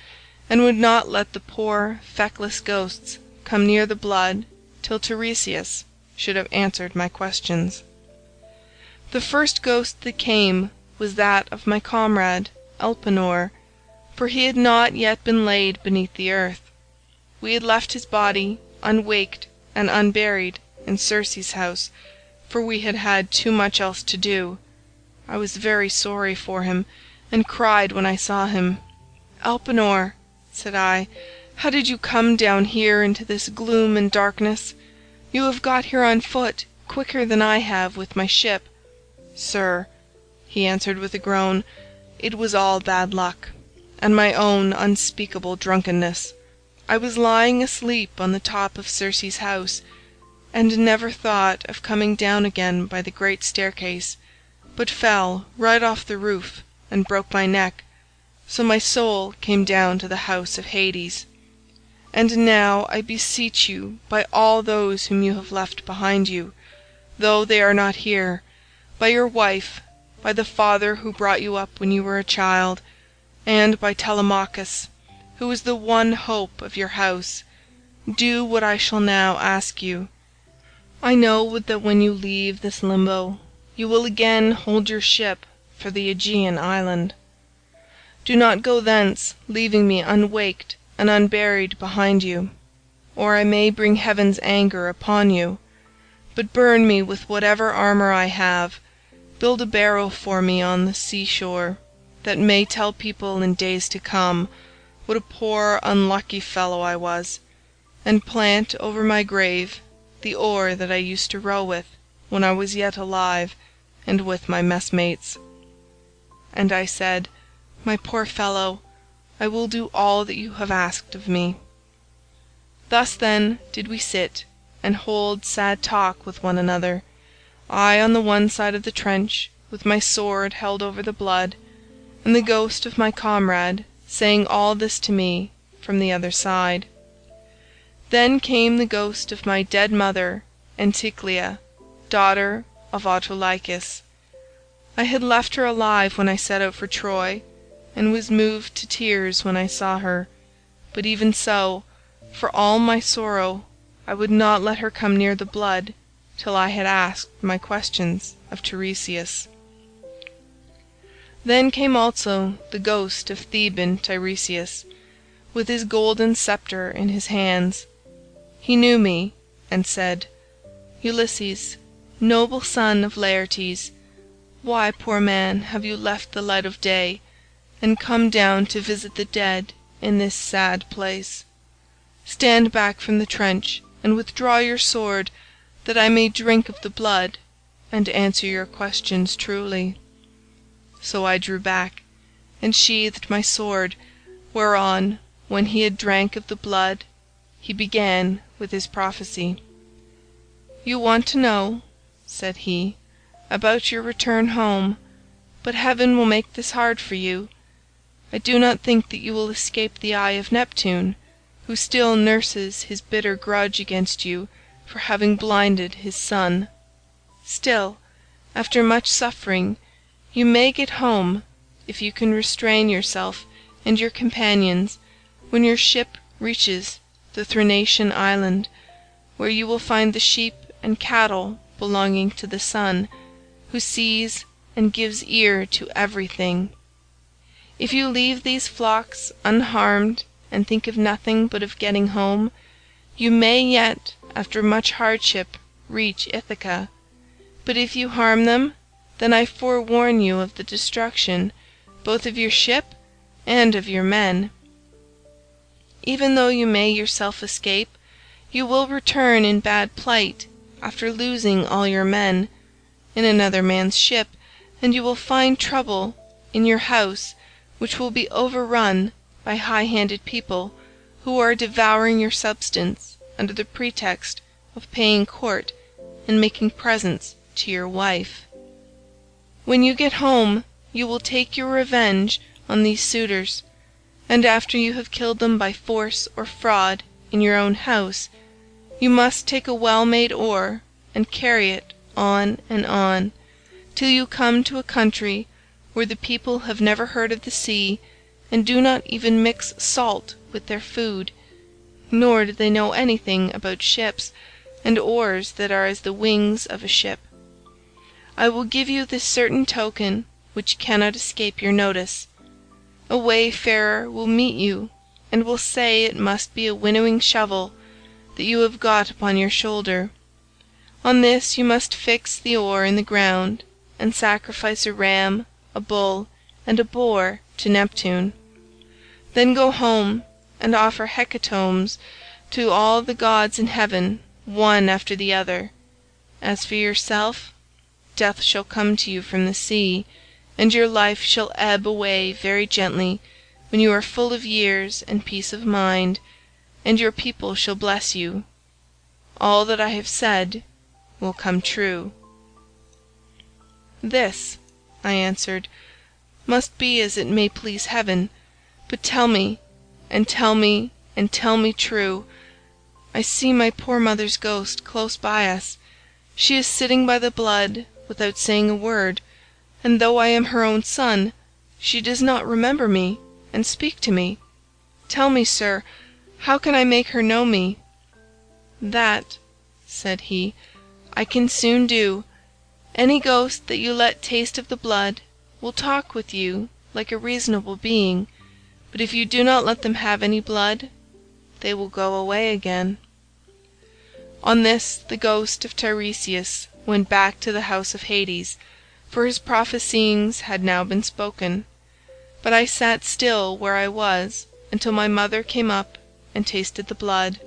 and would not let the poor feckless ghosts come near the blood till Tiresias should have answered my questions. The first ghost that came was that of my comrade Elpenor, for he had not yet been laid beneath the earth. We had left his body unwaked and unburied in Circe's house, for we had had too much else to do. I was very sorry for him, and cried when I saw him. "Elpenor," said I, "how did you come down here into this gloom and darkness? You have got here on foot quicker than I have with my ship." "Sir," he answered with a groan, "it was all bad luck, and my own unspeakable drunkenness. I was lying asleep on the top of Circe's house, and never thought of coming down again by the great staircase, but fell right off the roof and broke my neck, so my soul came down to the house of Hades. And now I beseech you by all those whom you have left behind you, though they are not here, by your wife, by the father who brought you up when you were a child, and by Telemachus, who is the one hope of your house, do what I shall now ask you. I know that when you leave this limbo, you will again hold your ship for the Aegean island. Do not go thence leaving me unwaked and unburied behind you, or I may bring heaven's anger upon you, but burn me with whatever armor I have, build a barrow for me on the seashore, that may tell people in days to come what a poor unlucky fellow I was, and plant over my grave the oar that I used to row with when I was yet alive and with my messmates." And I said, "My poor fellow, I will do all that you have asked of me." Thus then did we sit and hold sad talk with one another, I on the one side of the trench with my sword held over the blood, and the ghost of my comrade saying all this to me from the other side. Then came the ghost of my dead mother Anticlea, daughter of Autolycus. I had left her alive when I set out for Troy, and was moved to tears when I saw her, but even so, for all my sorrow, I would not let her come near the blood till I had asked my questions of Tiresias. Then came also the ghost of Theban Tiresias, with his golden sceptre in his hands. He knew me, and said, "Ulysses, noble son of Laertes, why, poor man, have you left the light of day, and come down to visit the dead in this sad place? Stand back from the trench, and withdraw your sword, that I may drink of the blood, and answer your questions truly." So I drew back, and sheathed my sword, whereon, when he had drank of the blood, he began with his prophecy. "You want to know," said he, "about your return home, but heaven will make this hard for you. I do not think that you will escape the eye of Neptune, who still nurses his bitter grudge against you for having blinded his son. Still, after much suffering, you may get home, if you can restrain yourself and your companions, when your ship reaches the Thrinacian island, where you will find the sheep and cattle belonging to the sun, who sees and gives ear to everything. If you leave these flocks unharmed and think of nothing but of getting home, you may yet, after much hardship, reach Ithaca, but if you harm them, then I forewarn you of the destruction both of your ship and of your men. Even though you may yourself escape, you will return in bad plight after losing all your men, in another man's ship, and you will find trouble in your house which will be overrun by high-handed people who are devouring your substance under the pretext of paying court and making presents to your wife. When you get home you will take your revenge on these suitors, and after you have killed them by force or fraud in your own house, you must take a well-made oar and carry it on and on, till you come to a country where the people have never heard of the sea and do not even mix salt with their food, nor do they know anything about ships and oars that are as the wings of a ship. I will give you this certain token which cannot escape your notice. A wayfarer will meet you and will say it must be a winnowing shovel that you have got upon your shoulder. On this you must fix the oar in the ground and sacrifice a ram, a bull, and a boar to Neptune. Then go home and offer hecatombs to all the gods in heaven, one after the other. As for yourself, death shall come to you from the sea, and your life shall ebb away very gently when you are full of years and peace of mind, and your people shall bless you. All that I have said will come true." "This," I answered, "must be as it may please heaven, but tell me, and tell me, and tell me true. I see my poor mother's ghost close by us. She is sitting by the blood without saying a word, and though I am her own son, she does not remember me and speak to me. Tell me, sir, how can I make her know me?" "That," said he, "I can soon do. Any ghost that you let taste of the blood will talk with you like a reasonable being, but if you do not let them have any blood, they will go away again." On this the ghost of Tiresias went back to the house of Hades, for his prophesyings had now been spoken, but I sat still where I was until my mother came up and tasted the blood.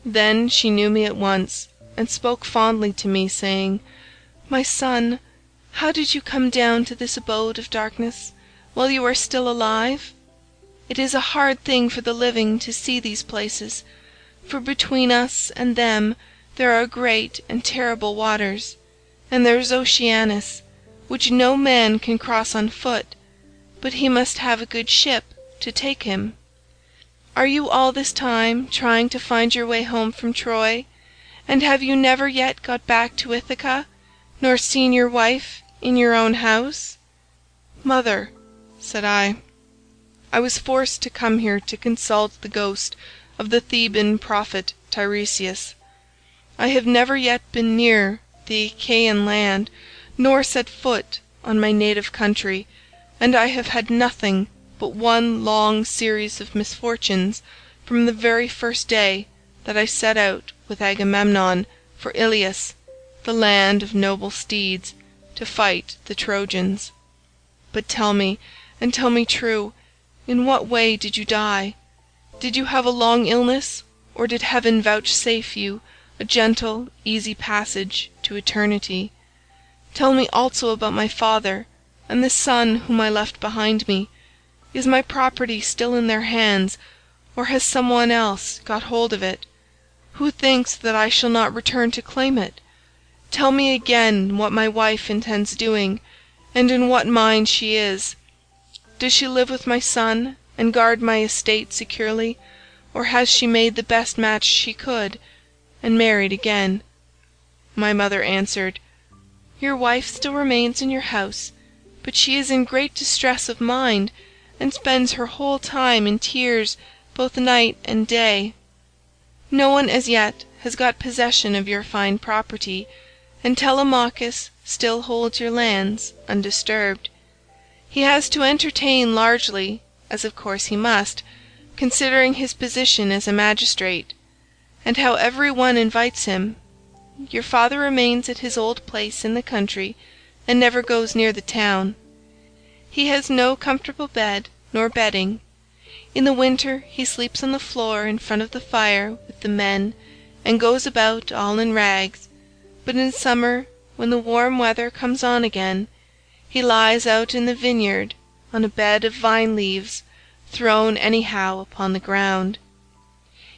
Then she knew me at once, and spoke fondly to me, saying, "My son, how did you come down to this abode of darkness while you are still alive? It is a hard thing for the living to see these places, for between us and them there are great and terrible waters, and there is Oceanus, which no man can cross on foot, but he must have a good ship to take him. Are you all this time trying to find your way home from Troy, and have you never yet got back to Ithaca, nor seen your wife in your own house?" "Mother," said I was forced to come here to consult the ghost of the Theban prophet Tiresias. I have never yet been near the Achaean land, nor set foot on my native country, and I have had nothing but one long series of misfortunes from the very first day that I set out with Agamemnon for Ilius, the land of noble steeds, to fight the Trojans. But tell me, and tell me true, in what way did you die? Did you have a long illness, or did heaven vouchsafe you a gentle, easy passage to eternity? Tell me also about my father, and the son whom I left behind me. Is my property still in their hands, or has some one else got hold of it? Who thinks that I shall not return to claim it? Tell me again what my wife intends doing, and in what mind she is. Does she live with my son and guard my estate securely, or has she made the best match she could, and married again?" My mother answered, "Your wife still remains in your house, but she is in great distress of mind, and spends her whole time in tears both night and day. No one as yet has got possession of your fine property, and Telemachus still holds your lands undisturbed. He has to entertain largely, as of course he must, considering his position as a magistrate, and how every one invites him. Your father remains at his old place in the country, and never goes near the town. He has no comfortable bed nor bedding. In the winter he sleeps on the floor in front of the fire with the men, and goes about all in rags, but in summer, when the warm weather comes on again, he lies out in the vineyard on a bed of vine leaves thrown anyhow upon the ground.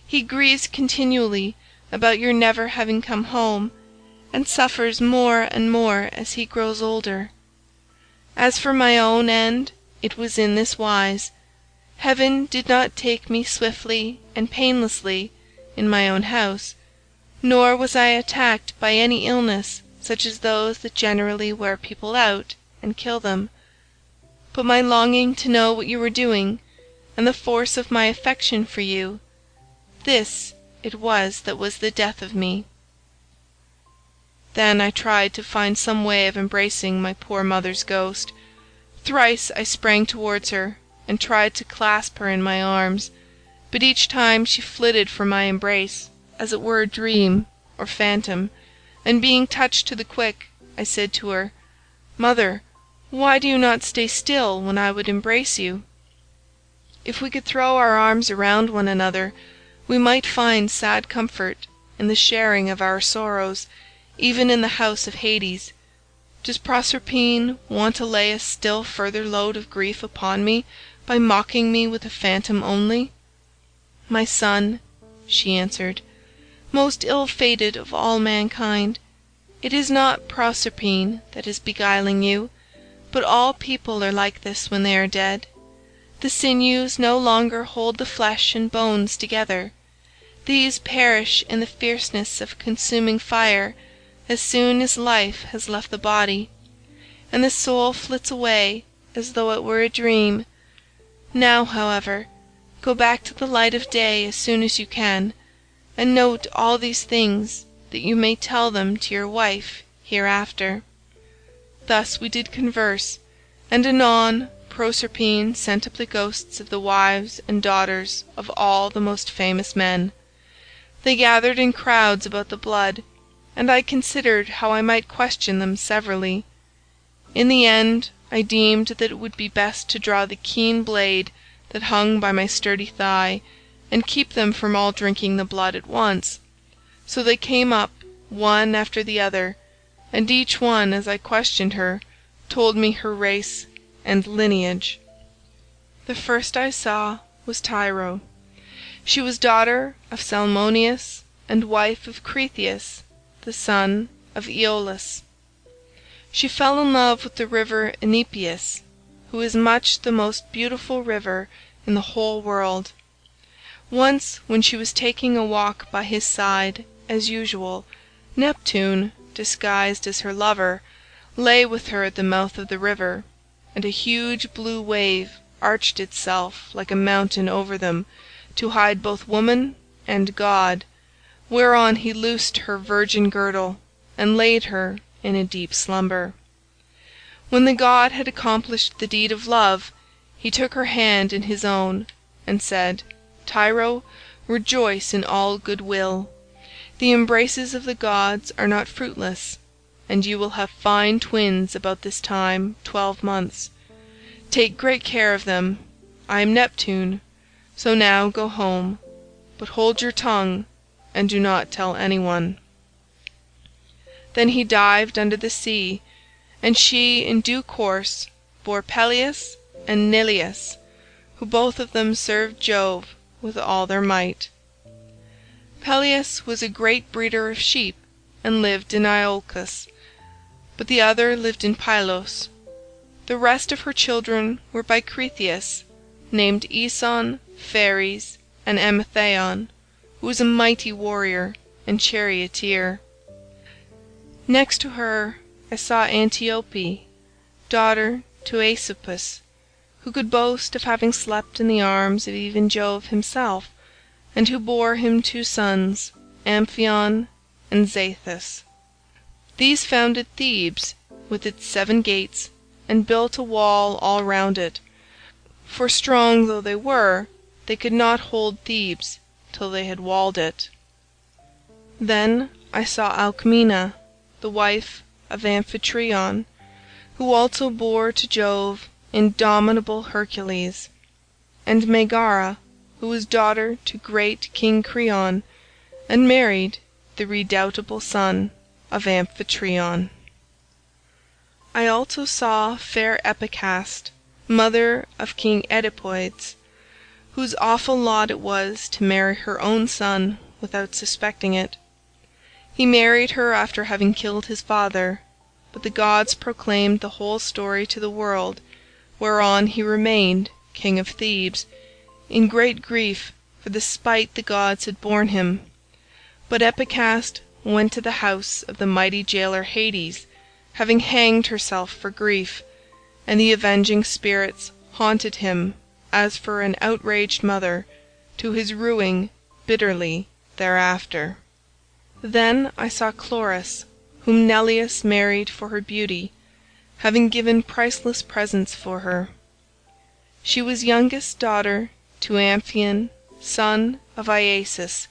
He grieves continually about your never having come home, and suffers more and more as he grows older. As for my own end, it was in this wise. Heaven did not take me swiftly and painlessly in my own house, nor was I attacked by any illness such as those that generally wear people out and kill them, but my longing to know what you were doing, and the force of my affection for you, this it was that was the death of me." Then I tried to find some way of embracing my poor mother's ghost. Thrice I sprang towards her, and tried to clasp her in my arms, but each time she flitted from my embrace, as it were a dream or phantom, and being touched to the quick, I said to her, "Mother, why do you not stay still when I would embrace you?" If we could throw our arms around one another, we might find sad comfort in the sharing of our sorrows, even in the house of Hades. Does Proserpine want to lay a still further load of grief upon me by mocking me with a phantom only?" "My son," she answered, "most ill-fated of all mankind, it is not Proserpine that is beguiling you, but all people are like this when they are dead. The sinews no longer hold the flesh and bones together. These perish in the fierceness of consuming fire as soon as life has left the body, and the soul flits away as though it were a dream. Now, however, go back to the light of day as soon as you can, and note all these things that you may tell them to your wife hereafter." Thus we did converse, and anon Proserpine sent up the ghosts of the wives and daughters of all the most famous men. They gathered in crowds about the blood, and I considered how I might question them severally. In the end I deemed that it would be best to draw the keen blade that hung by my sturdy thigh, and keep them from all drinking the blood at once. So they came up one after the other, and each one, as I questioned her, told me her race and lineage. The first I saw was Tyro. She was daughter of Salmoneus and wife of Cretheus, the son of Aeolus. She fell in love with the river Enipeus, who is much the most beautiful river in the whole world. Once, when she was taking a walk by his side, as usual, Neptune, disguised as her lover, lay with her at the mouth of the river, and a huge blue wave arched itself like a mountain over them, to hide both woman and god, whereon he loosed her virgin girdle, and laid her in a deep slumber. When the god had accomplished the deed of love, he took her hand in his own, and said, "Tyro, rejoice in all good will. The embraces of the gods are not fruitless, and you will have fine twins about this time 12 months. Take great care of them. I am Neptune, so now go home, but hold your tongue and do not tell anyone." Then he dived under the sea, and she in due course bore Peleus and Neleus, who both of them served Jove with all their might. Peleus was a great breeder of sheep and lived in Iolcus, but the other lived in Pylos. The rest of her children were by Cretheus, named Aeson, Phares, and Amithaon, who was a mighty warrior and charioteer. Next to her I saw Antiope, daughter to Asopus, who could boast of having slept in the arms of even Jove himself, and who bore him 2 sons, Amphion and Zethus. These founded Thebes with its 7 gates, and built a wall all round it, for strong though they were, they could not hold Thebes till they had walled it. Then I saw Alcmena, the wife of Amphitryon, who also bore to Jove indomitable Hercules, and Megara, who was daughter to great King Creon, and married the redoubtable son of Amphitryon. I also saw fair Epicaste, mother of King Oedipodes, whose awful lot it was to marry her own son without suspecting it. He married her after having killed his father, but the gods proclaimed the whole story to the world, whereon he remained king of Thebes, in great grief for the spite the gods had borne him. But Epicaste went to the house of the mighty jailer Hades, having hanged herself for grief, and the avenging spirits haunted him as for an outraged mother, to his ruing bitterly thereafter. Then I saw Chloris, whom Neleus married for her beauty, having given priceless presents for her. She was youngest daughter to Amphion, son of Iasus,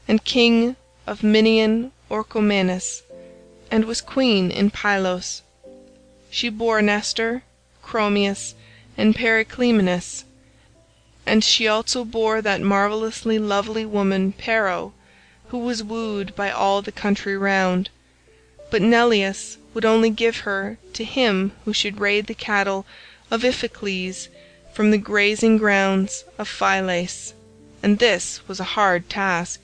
and king of Minian Orchomenus, and was queen in Pylos. She bore Nestor, Chromius, and Periclymenus, and she also bore that marvellously lovely woman Pero, who was wooed by all the country round. But Neleus would only give her to him who should raid the cattle of Iphicles from the grazing grounds of Phylace, and this was a hard task.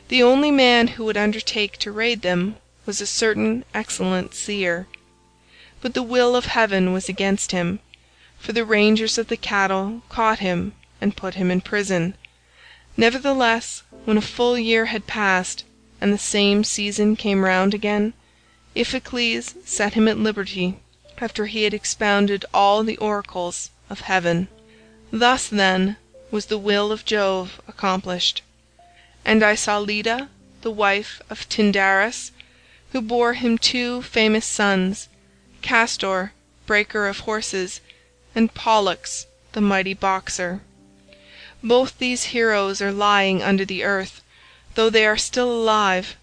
The only man who would undertake to raid them was a certain excellent seer. But the will of heaven was against him, for the rangers of the cattle caught him and put him in prison. Nevertheless, when a full year had passed, and the same season came round again, Iphicles set him at liberty, after he had expounded all the oracles of heaven. Thus, then, was the will of Jove accomplished. And I saw Leda, the wife of Tyndarus, who bore him 2 famous sons, Castor, breaker of horses, and Pollux, the mighty boxer. Both these heroes are lying under the earth, though they are still alive,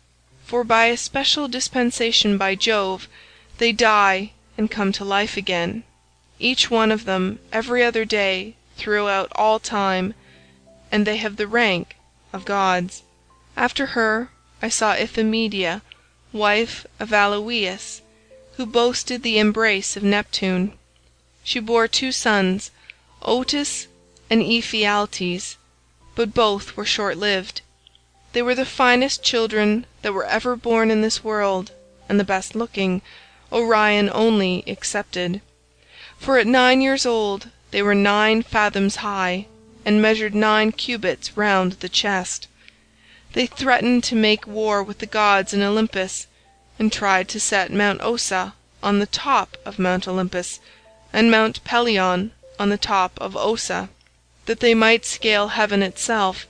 for by a special dispensation by Jove they die and come to life again, each one of them every other day throughout all time, and they have the rank of gods. After her I saw Iphimedia, wife of Aloeus, who boasted the embrace of Neptune. She bore 2 sons, Otus and Ephialtes, but both were short-lived. They were the finest children that were ever born in this world, and the best-looking, Orion only excepted. For at 9 years old they were 9 fathoms high, and measured 9 cubits round the chest. They threatened to make war with the gods in Olympus, and tried to set Mount Ossa on the top of Mount Olympus, and Mount Pelion on the top of Ossa, that they might scale heaven itself,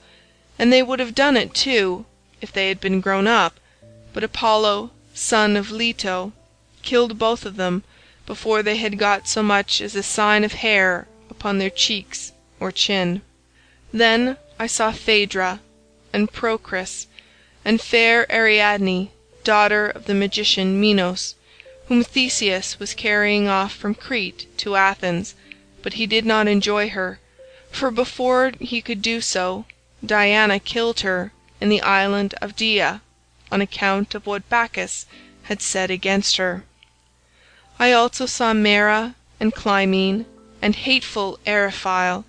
and they would have done it too, if they had been grown up, but Apollo, son of Leto, killed both of them before they had got so much as a sign of hair upon their cheeks or chin. Then I saw Phaedra, and Procris, and fair Ariadne, daughter of the magician Minos, whom Theseus was carrying off from Crete to Athens, but he did not enjoy her, for before he could do so, Diana killed her in the island of Dia, on account of what Bacchus had said against her. I also saw Mera and Clymene, and hateful Eriphyle,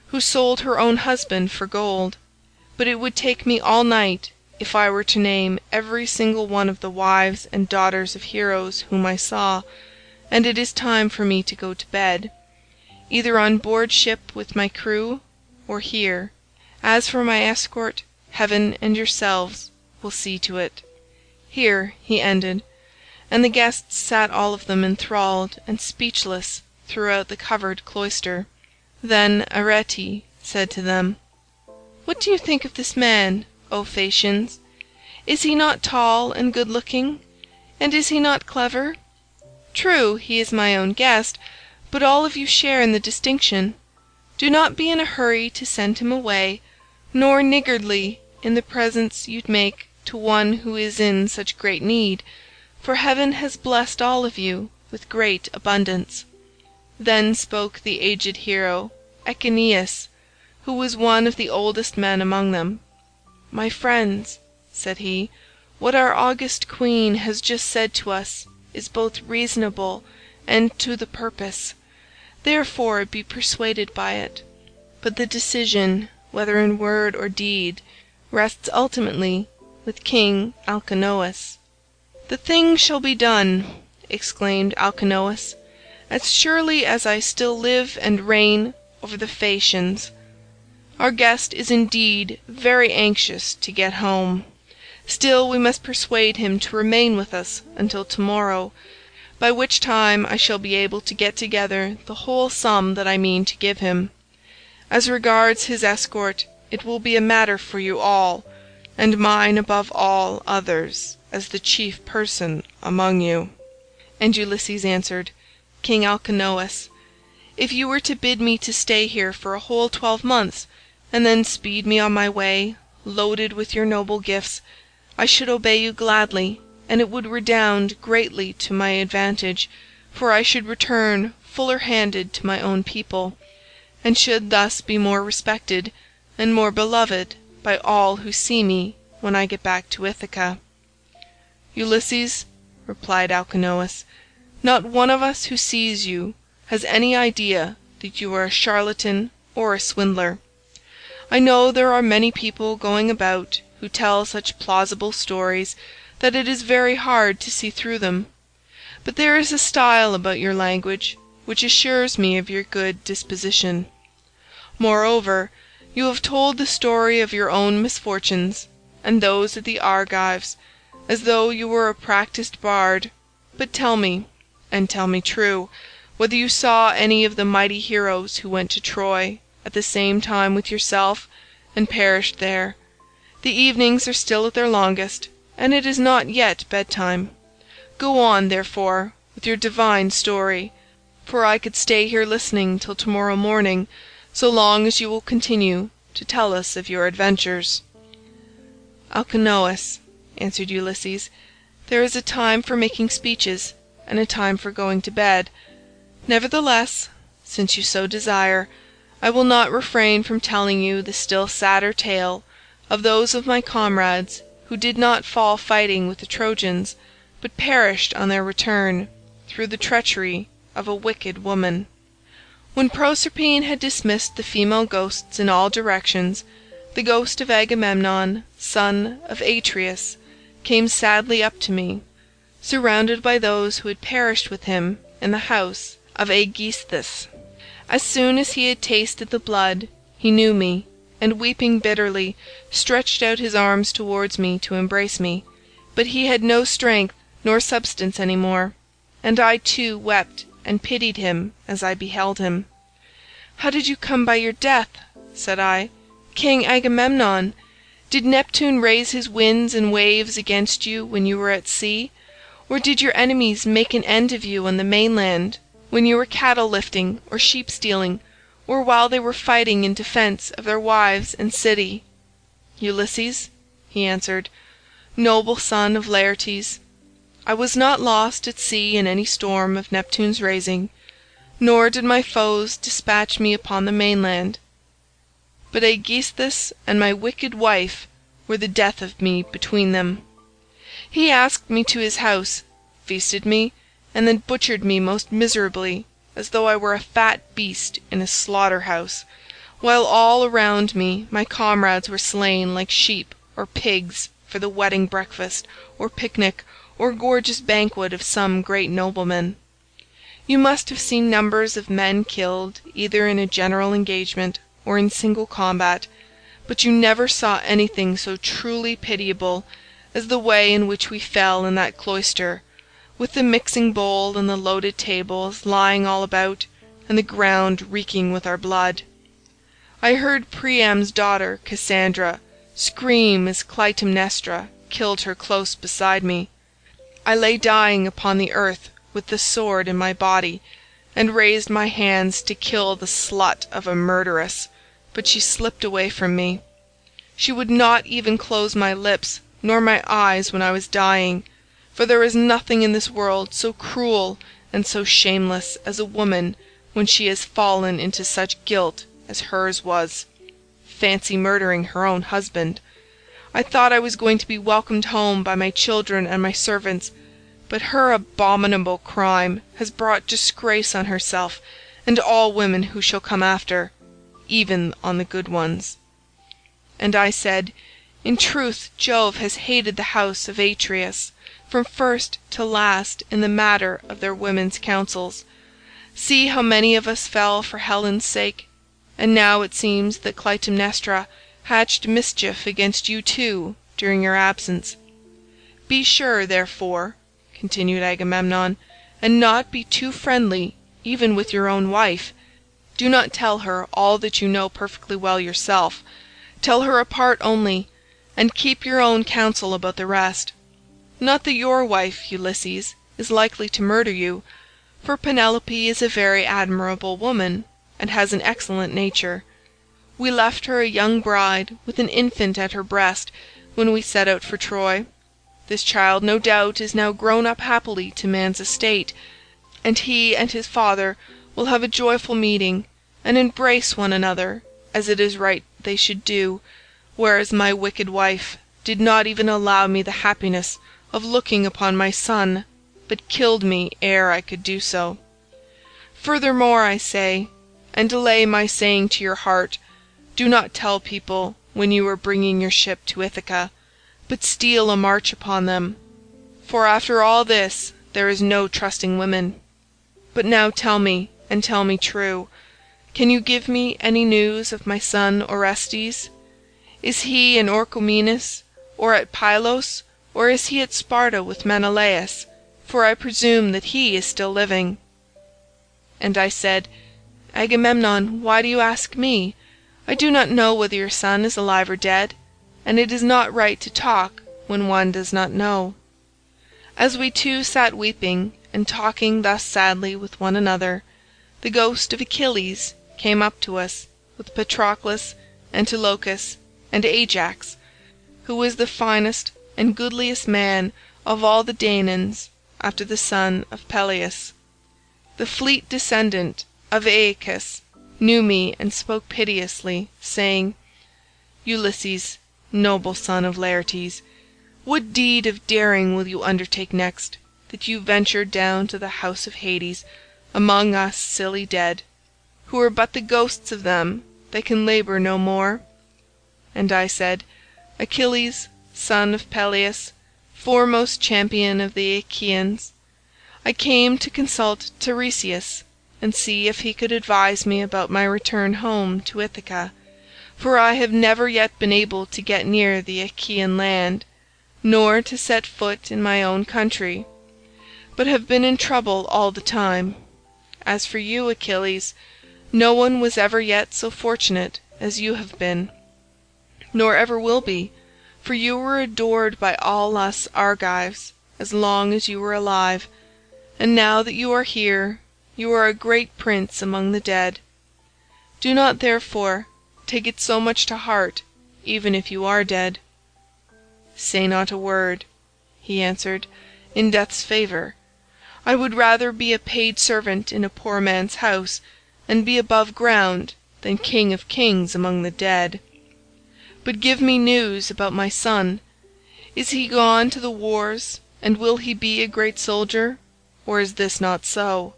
who sold her own husband for gold. But it would take me all night if I were to name every single one of the wives and daughters of heroes whom I saw, and it is time for me to go to bed, either on board ship with my crew, or here. As for my escort, heaven and yourselves will see to it." Here he ended, and the guests sat all of them enthralled and speechless throughout the covered cloister. Then Arete said to them, "What do you think of this man, O Phaeacians? Is he not tall and good-looking, and is he not clever? True, he is my own guest, but all of you share in the distinction. Do not be in a hurry to send him away, nor niggardly in the presents you'd make to one who is in such great need, for heaven has blessed all of you with great abundance." Then spoke the aged hero Echeneus, who was one of the oldest men among them. "My friends," said he, "what our august queen has just said to us is both reasonable and to the purpose, therefore be persuaded by it. But the decision, whether in word or deed, rests ultimately with King Alcinous." "The thing shall be done," exclaimed Alcinous, "as surely as I still live and reign over the Phaeacians. Our guest is indeed very anxious to get home. Still we must persuade him to remain with us until tomorrow, by which time I shall be able to get together the whole sum that I mean to give him. As regards his escort, it will be a matter for you all, and mine above all others, as the chief person among you." And Ulysses answered, "King Alcinous, if you were to bid me to stay here for a whole 12 months, and then speed me on my way, loaded with your noble gifts, I should obey you gladly, and it would redound greatly to my advantage, for I should return fuller-handed to my own people, and should thus be more respected and more beloved by all who see me when I get back to Ithaca." "Ulysses," replied Alcinous, "not one of us who sees you has any idea that you are a charlatan or a swindler. I know there are many people going about who tell such plausible stories that it is very hard to see through them, but there is a style about your language which assures me of your good disposition. Moreover, you have told the story of your own misfortunes and those of the Argives, as though you were a practised bard. But tell me, and tell me true, whether you saw any of the mighty heroes who went to Troy at the same time with yourself, and perished there. The evenings are still at their longest, and it is not yet bedtime. Go on, therefore, with your divine story, for I could stay here listening till tomorrow morning, so long as you will continue to tell us of your adventures." "Alcinous," answered Ulysses, "there is a time for making speeches, and a time for going to bed. Nevertheless, since you so desire, I will not refrain from telling you the still sadder tale of those of my comrades who did not fall fighting with the Trojans, but perished on their return, through the treachery of a wicked woman. When Proserpine had dismissed the female ghosts in all directions, the ghost of Agamemnon, son of Atreus, came sadly up to me, surrounded by those who had perished with him in the house of Aegisthus. As soon as he had tasted the blood, he knew me, and weeping bitterly, stretched out his arms towards me to embrace me. But he had no strength nor substance any more, and I too wept and pitied him as I beheld him. "How did you come by your death?" said I. "King Agamemnon, did Neptune raise his winds and waves against you when you were at sea, or did your enemies make an end of you on the mainland, when you were cattle lifting or sheep stealing, or while they were fighting in defence of their wives and city?" "Ulysses," he answered, "noble son of Laertes, I was not lost at sea in any storm of Neptune's raising, nor did my foes dispatch me upon the mainland, but Aegisthus and my wicked wife were the death of me between them. He asked me to his house, feasted me, and then butchered me most miserably, as though I were a fat beast in a slaughter-house, while all around me my comrades were slain like sheep or pigs for the wedding breakfast or picnic or gorgeous banquet of some great nobleman. You must have seen numbers of men killed either in a general engagement or in single combat, but you never saw anything so truly pitiable as the way in which we fell in that cloister, with the mixing bowl and the loaded tables lying all about, and the ground reeking with our blood. I heard Priam's daughter Cassandra scream as Clytemnestra killed her close beside me. I lay dying upon the earth with the sword in my body, and raised my hands to kill the slut of a murderess, but she slipped away from me. She would not even close my lips nor my eyes when I was dying, for there is nothing in this world so cruel and so shameless as a woman when she has fallen into such guilt as hers was. Fancy murdering her own husband! I thought I was going to be welcomed home by my children and my servants, but her abominable crime has brought disgrace on herself and all women who shall come after, even on the good ones." And I said, "In truth Jove has hated the house of Atreus from first to last in the matter of their women's counsels. See how many of us fell for Helen's sake, and now it seems that Clytemnestra hatched mischief against you too during your absence. Be sure, therefore," continued Agamemnon, "and not be too friendly even with your own wife. Do not tell her all that you know perfectly well yourself. Tell her a part only, and keep your own counsel about the rest. Not that your wife, Ulysses, is likely to murder you, for Penelope is a very admirable woman, and has an excellent nature. We left her a young bride with an infant at her breast when we set out for Troy. This child no doubt is now grown up happily to man's estate, and he and his father will have a joyful meeting, and embrace one another as it is right they should do, whereas my wicked wife did not even allow me the happiness of looking upon my son, but killed me ere I could do so. Furthermore I say, and lay my saying to your heart, do not tell people when you are bringing your ship to Ithaca, but steal a march upon them, for after all this there is no trusting women. But now tell me, and tell me true, can you give me any news of my son Orestes? Is he in Orchomenus, or at Pylos, or is he at Sparta with Menelaus, for I presume that he is still living." And I said, "Agamemnon, why do you ask me? I do not know whether your son is alive or dead, and it is not right to talk when one does not know." As we two sat weeping and talking thus sadly with one another, the ghost of Achilles came up to us with Patroclus, Antilochus, and Ajax, who was the finest and goodliest man of all the Danaans after the son of Peleus. The fleet descendant of Aeacus knew me and spoke piteously, saying, "Ulysses, noble son of Laertes, What deed of daring will you undertake next, that you venture down to the house of Hades, among us silly dead, who are but the ghosts of them that can labour no more?" And I said, "Achilles, son of Peleus, foremost champion of the Achaeans, I came to consult Tiresias and see if he could advise me about my return home to Ithaca, for I have never yet been able to get near the Achaean land, nor to set foot in my own country, but have been in trouble all the time. As for you, Achilles, no one was ever yet so fortunate as you have been, nor ever will be, for you were adored by all us Argives as long as you were alive, and now that you are here, you are a great prince among the dead. Do not, therefore, take it so much to heart, even if you are dead." "Say not a word," he answered, "in death's favour. I would rather be a paid servant in a poor man's house, and be above ground, than king of kings among the dead. But give me news about my son. Is he gone to the wars, and will he be a great soldier, or is this not so?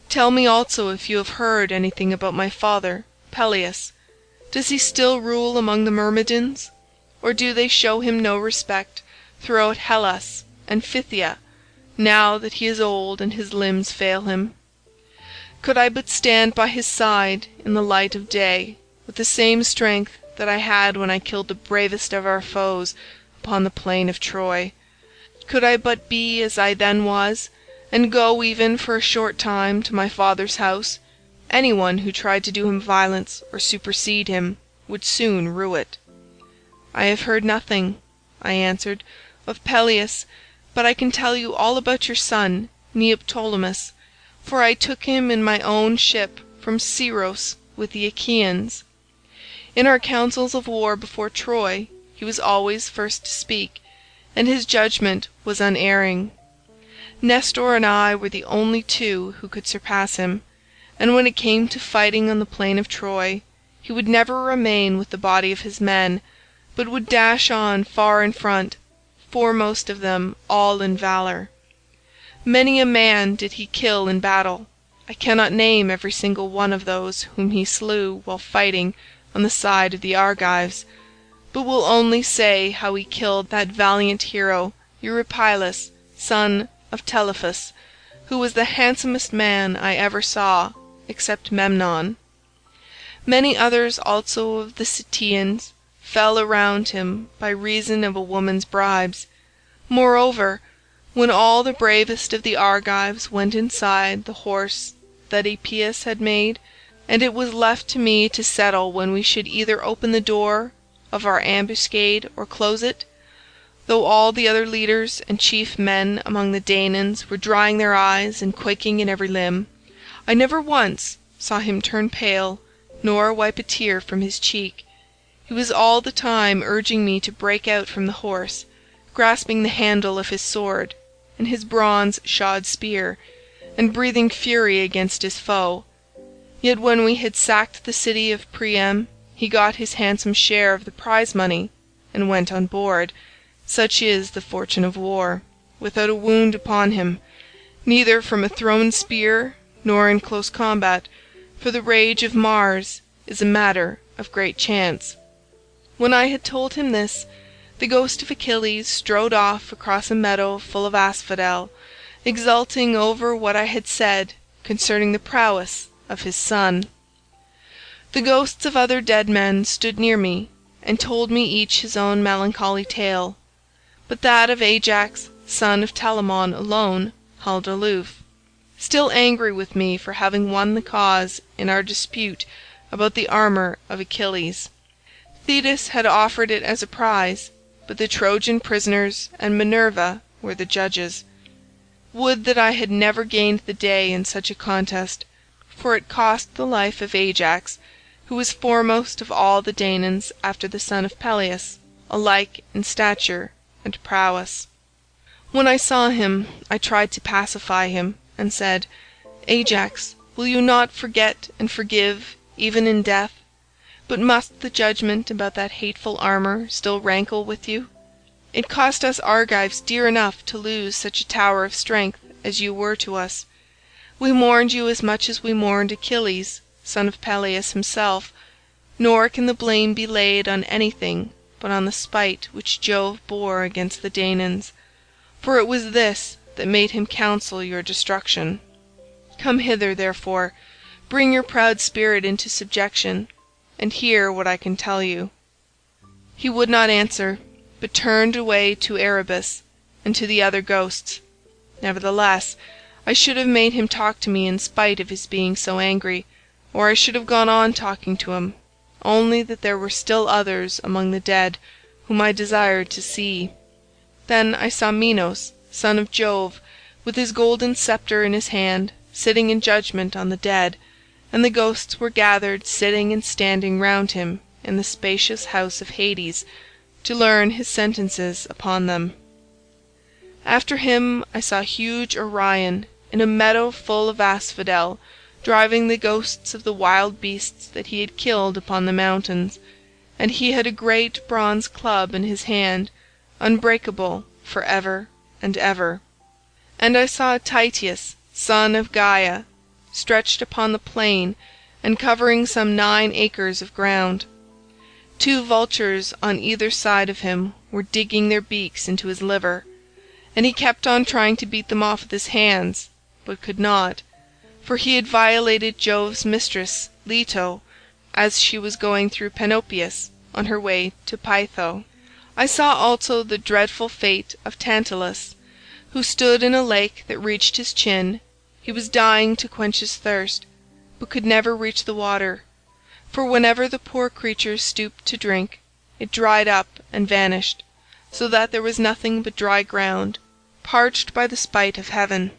Tell me also if you have heard anything about my father, Peleus. Does he still rule among the Myrmidons, or do they show him no respect throughout Hellas and Phthia, now that he is old and his limbs fail him? Could I but stand by his side in the light of day, with the same strength that I had when I killed the bravest of our foes upon the plain of Troy, could I but be as I then was, and go even for a short time to my father's house, any one who tried to do him violence or supersede him would soon rue it." "I have heard nothing," I answered, "of Peleus, but I can tell you all about your son Neoptolemus, for I took him in my own ship from Scyros with the Achaeans. In our councils of war before Troy he was always first to speak, and his judgment was unerring. Nestor and I were the only two who could surpass him, and when it came to fighting on the plain of Troy, he would never remain with the body of his men, but would dash on far in front, foremost of them all in valour. Many a man did he kill in battle. I cannot name every single one of those whom he slew while fighting on the side of the Argives, but will only say how he killed that valiant hero Eurypylus, son of Telephus, who was the handsomest man I ever saw, except Memnon. Many others also of the Cettians fell around him by reason of a woman's bribes. Moreover, when all the bravest of the Argives went inside the horse that Aeneas had made, and it was left to me to settle when we should either open the door of our ambuscade or close it, though all the other leaders and chief men among the Danaans were drying their eyes and quaking in every limb, I never once saw him turn pale, nor wipe a tear from his cheek. He was all the time urging me to break out from the horse, grasping the handle of his sword and his bronze-shod spear, and breathing fury against his foe. Yet when we had sacked the city of Priam, he got his handsome share of the prize money and went on board. Such is the fortune of war, without a wound upon him, neither from a thrown spear nor in close combat, for the rage of Mars is a matter of great chance." When I had told him this, the ghost of Achilles strode off across a meadow full of asphodel, exulting over what I had said concerning the prowess of his son. The ghosts of other dead men stood near me, and told me each his own melancholy tale, but that of Ajax, son of Telamon, alone held aloof, still angry with me for having won the cause in our dispute about the armour of Achilles. Thetis had offered it as a prize, but the Trojan prisoners and Minerva were the judges. Would that I had never gained the day in such a contest, for it cost the life of Ajax, who was foremost of all the Danaans after the son of Peleus, alike in stature and prowess. When I saw him I tried to pacify him, and said, "Ajax, will you not forget and forgive even in death? But must the judgment about that hateful armour still rankle with you? It cost us Argives dear enough to lose such a tower of strength as you were to us. We mourned you as much as we mourned Achilles, son of Peleus himself, nor can the blame be laid on anything but on the spite which Jove bore against the Danaans, for it was this that made him counsel your destruction. Come hither, therefore, bring your proud spirit into subjection, and hear what I can tell you." He would not answer, but turned away to Erebus and to the other ghosts. Nevertheless, I should have made him talk to me in spite of his being so angry, or I should have gone on talking to him, only that there were still others among the dead whom I desired to see. Then I saw Minos, son of Jove, with his golden sceptre in his hand, sitting in judgment on the dead, and the ghosts were gathered sitting and standing round him in the spacious house of Hades, to learn his sentences upon them. After him I saw huge Orion in a meadow full of asphodel, driving the ghosts of the wild beasts that he had killed upon the mountains, and he had a great bronze club in his hand, unbreakable for ever and ever. And I saw Tityus, son of Gaia, stretched upon the plain and covering some 9 acres of ground. 2 vultures on either side of him were digging their beaks into his liver, and he kept on trying to beat them off with his hands, but could not, for he had violated Jove's mistress Leto as she was going through Panopeus on her way to Pytho. I saw also the dreadful fate of Tantalus, who stood in a lake that reached his chin. He was dying to quench his thirst, but could never reach the water, for whenever the poor creature stooped to drink, it dried up and vanished, so that there was nothing but dry ground, parched by the spite of heaven.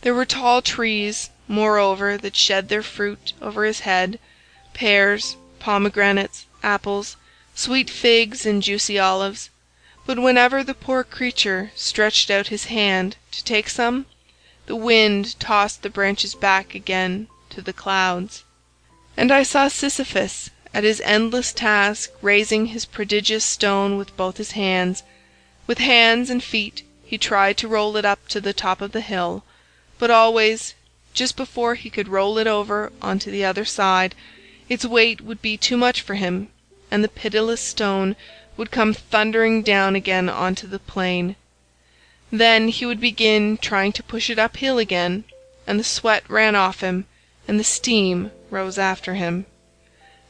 There were tall trees, moreover, that shed their fruit over his head, pears, pomegranates, apples, sweet figs and juicy olives, but whenever the poor creature stretched out his hand to take some, the wind tossed the branches back again to the clouds. And I saw Sisyphus at his endless task raising his prodigious stone with both his hands. With hands and feet he tried to roll it up to the top of the hill, but always, just before he could roll it over onto the other side, its weight would be too much for him, and the pitiless stone would come thundering down again onto the plain. Then he would begin trying to push it uphill again, and the sweat ran off him, and the steam rose after him.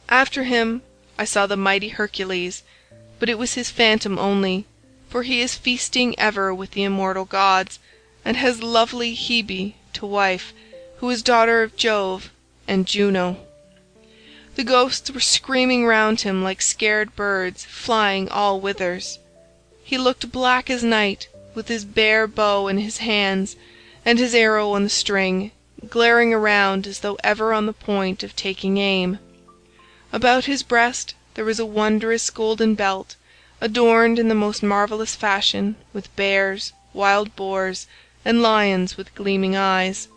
After him I saw the mighty Hercules, but it was his phantom only, for he is feasting ever with the immortal gods, and has lovely Hebe to wife, who is daughter of Jove and Juno. The ghosts were screaming round him like scared birds flying all whithers. He looked black as night, with his bare bow in his hands, and his arrow on the string, glaring around as though ever on the point of taking aim. About his breast there was a wondrous golden belt, adorned in the most marvellous fashion with bears, wild boars, and lions with gleaming eyes.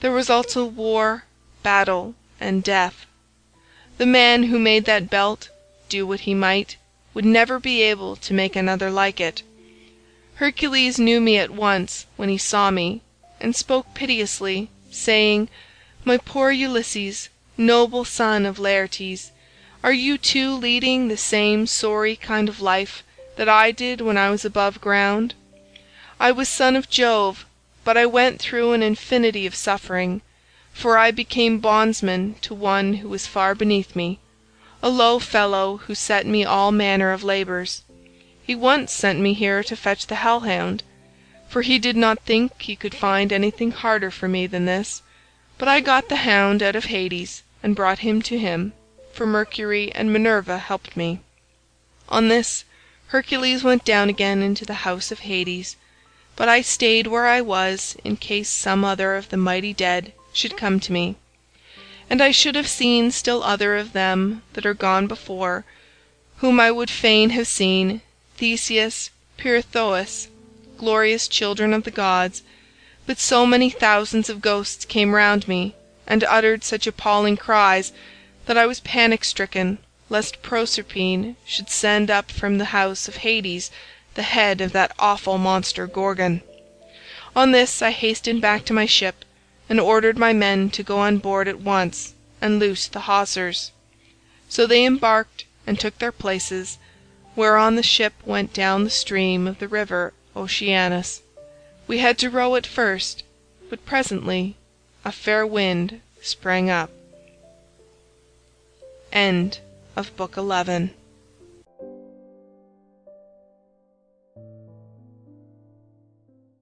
There was also war, battle, and death. The man who made that belt, do what he might, would never be able to make another like it. Hercules knew me at once when he saw me, and spoke piteously, saying, "My poor Ulysses, noble son of Laertes, are you too leading the same sorry kind of life that I did when I was above ground? I was son of Jove, but I went through an infinity of suffering, for I became bondsman to one who was far beneath me, a low fellow who set me all manner of labours. He once sent me here to fetch the hellhound, for he did not think he could find anything harder for me than this, but I got the hound out of Hades and brought him to him, for Mercury and Minerva helped me." On this Hercules went down again into the house of Hades, but I stayed where I was in case some other of the mighty dead should come to me, and I should have seen still other of them that are gone before, whom I would fain have seen, Theseus, Pirithous, glorious children of the gods, but so many thousands of ghosts came round me, and uttered such appalling cries, that I was panic-stricken lest Proserpine should send up from the house of Hades the head of that awful monster Gorgon. On this I hastened back to my ship, and ordered my men to go on board at once and loose the hawsers. So they embarked and took their places, whereon the ship went down the stream of the river Oceanus. We had to row at first, but presently a fair wind sprang up. End of Book 11.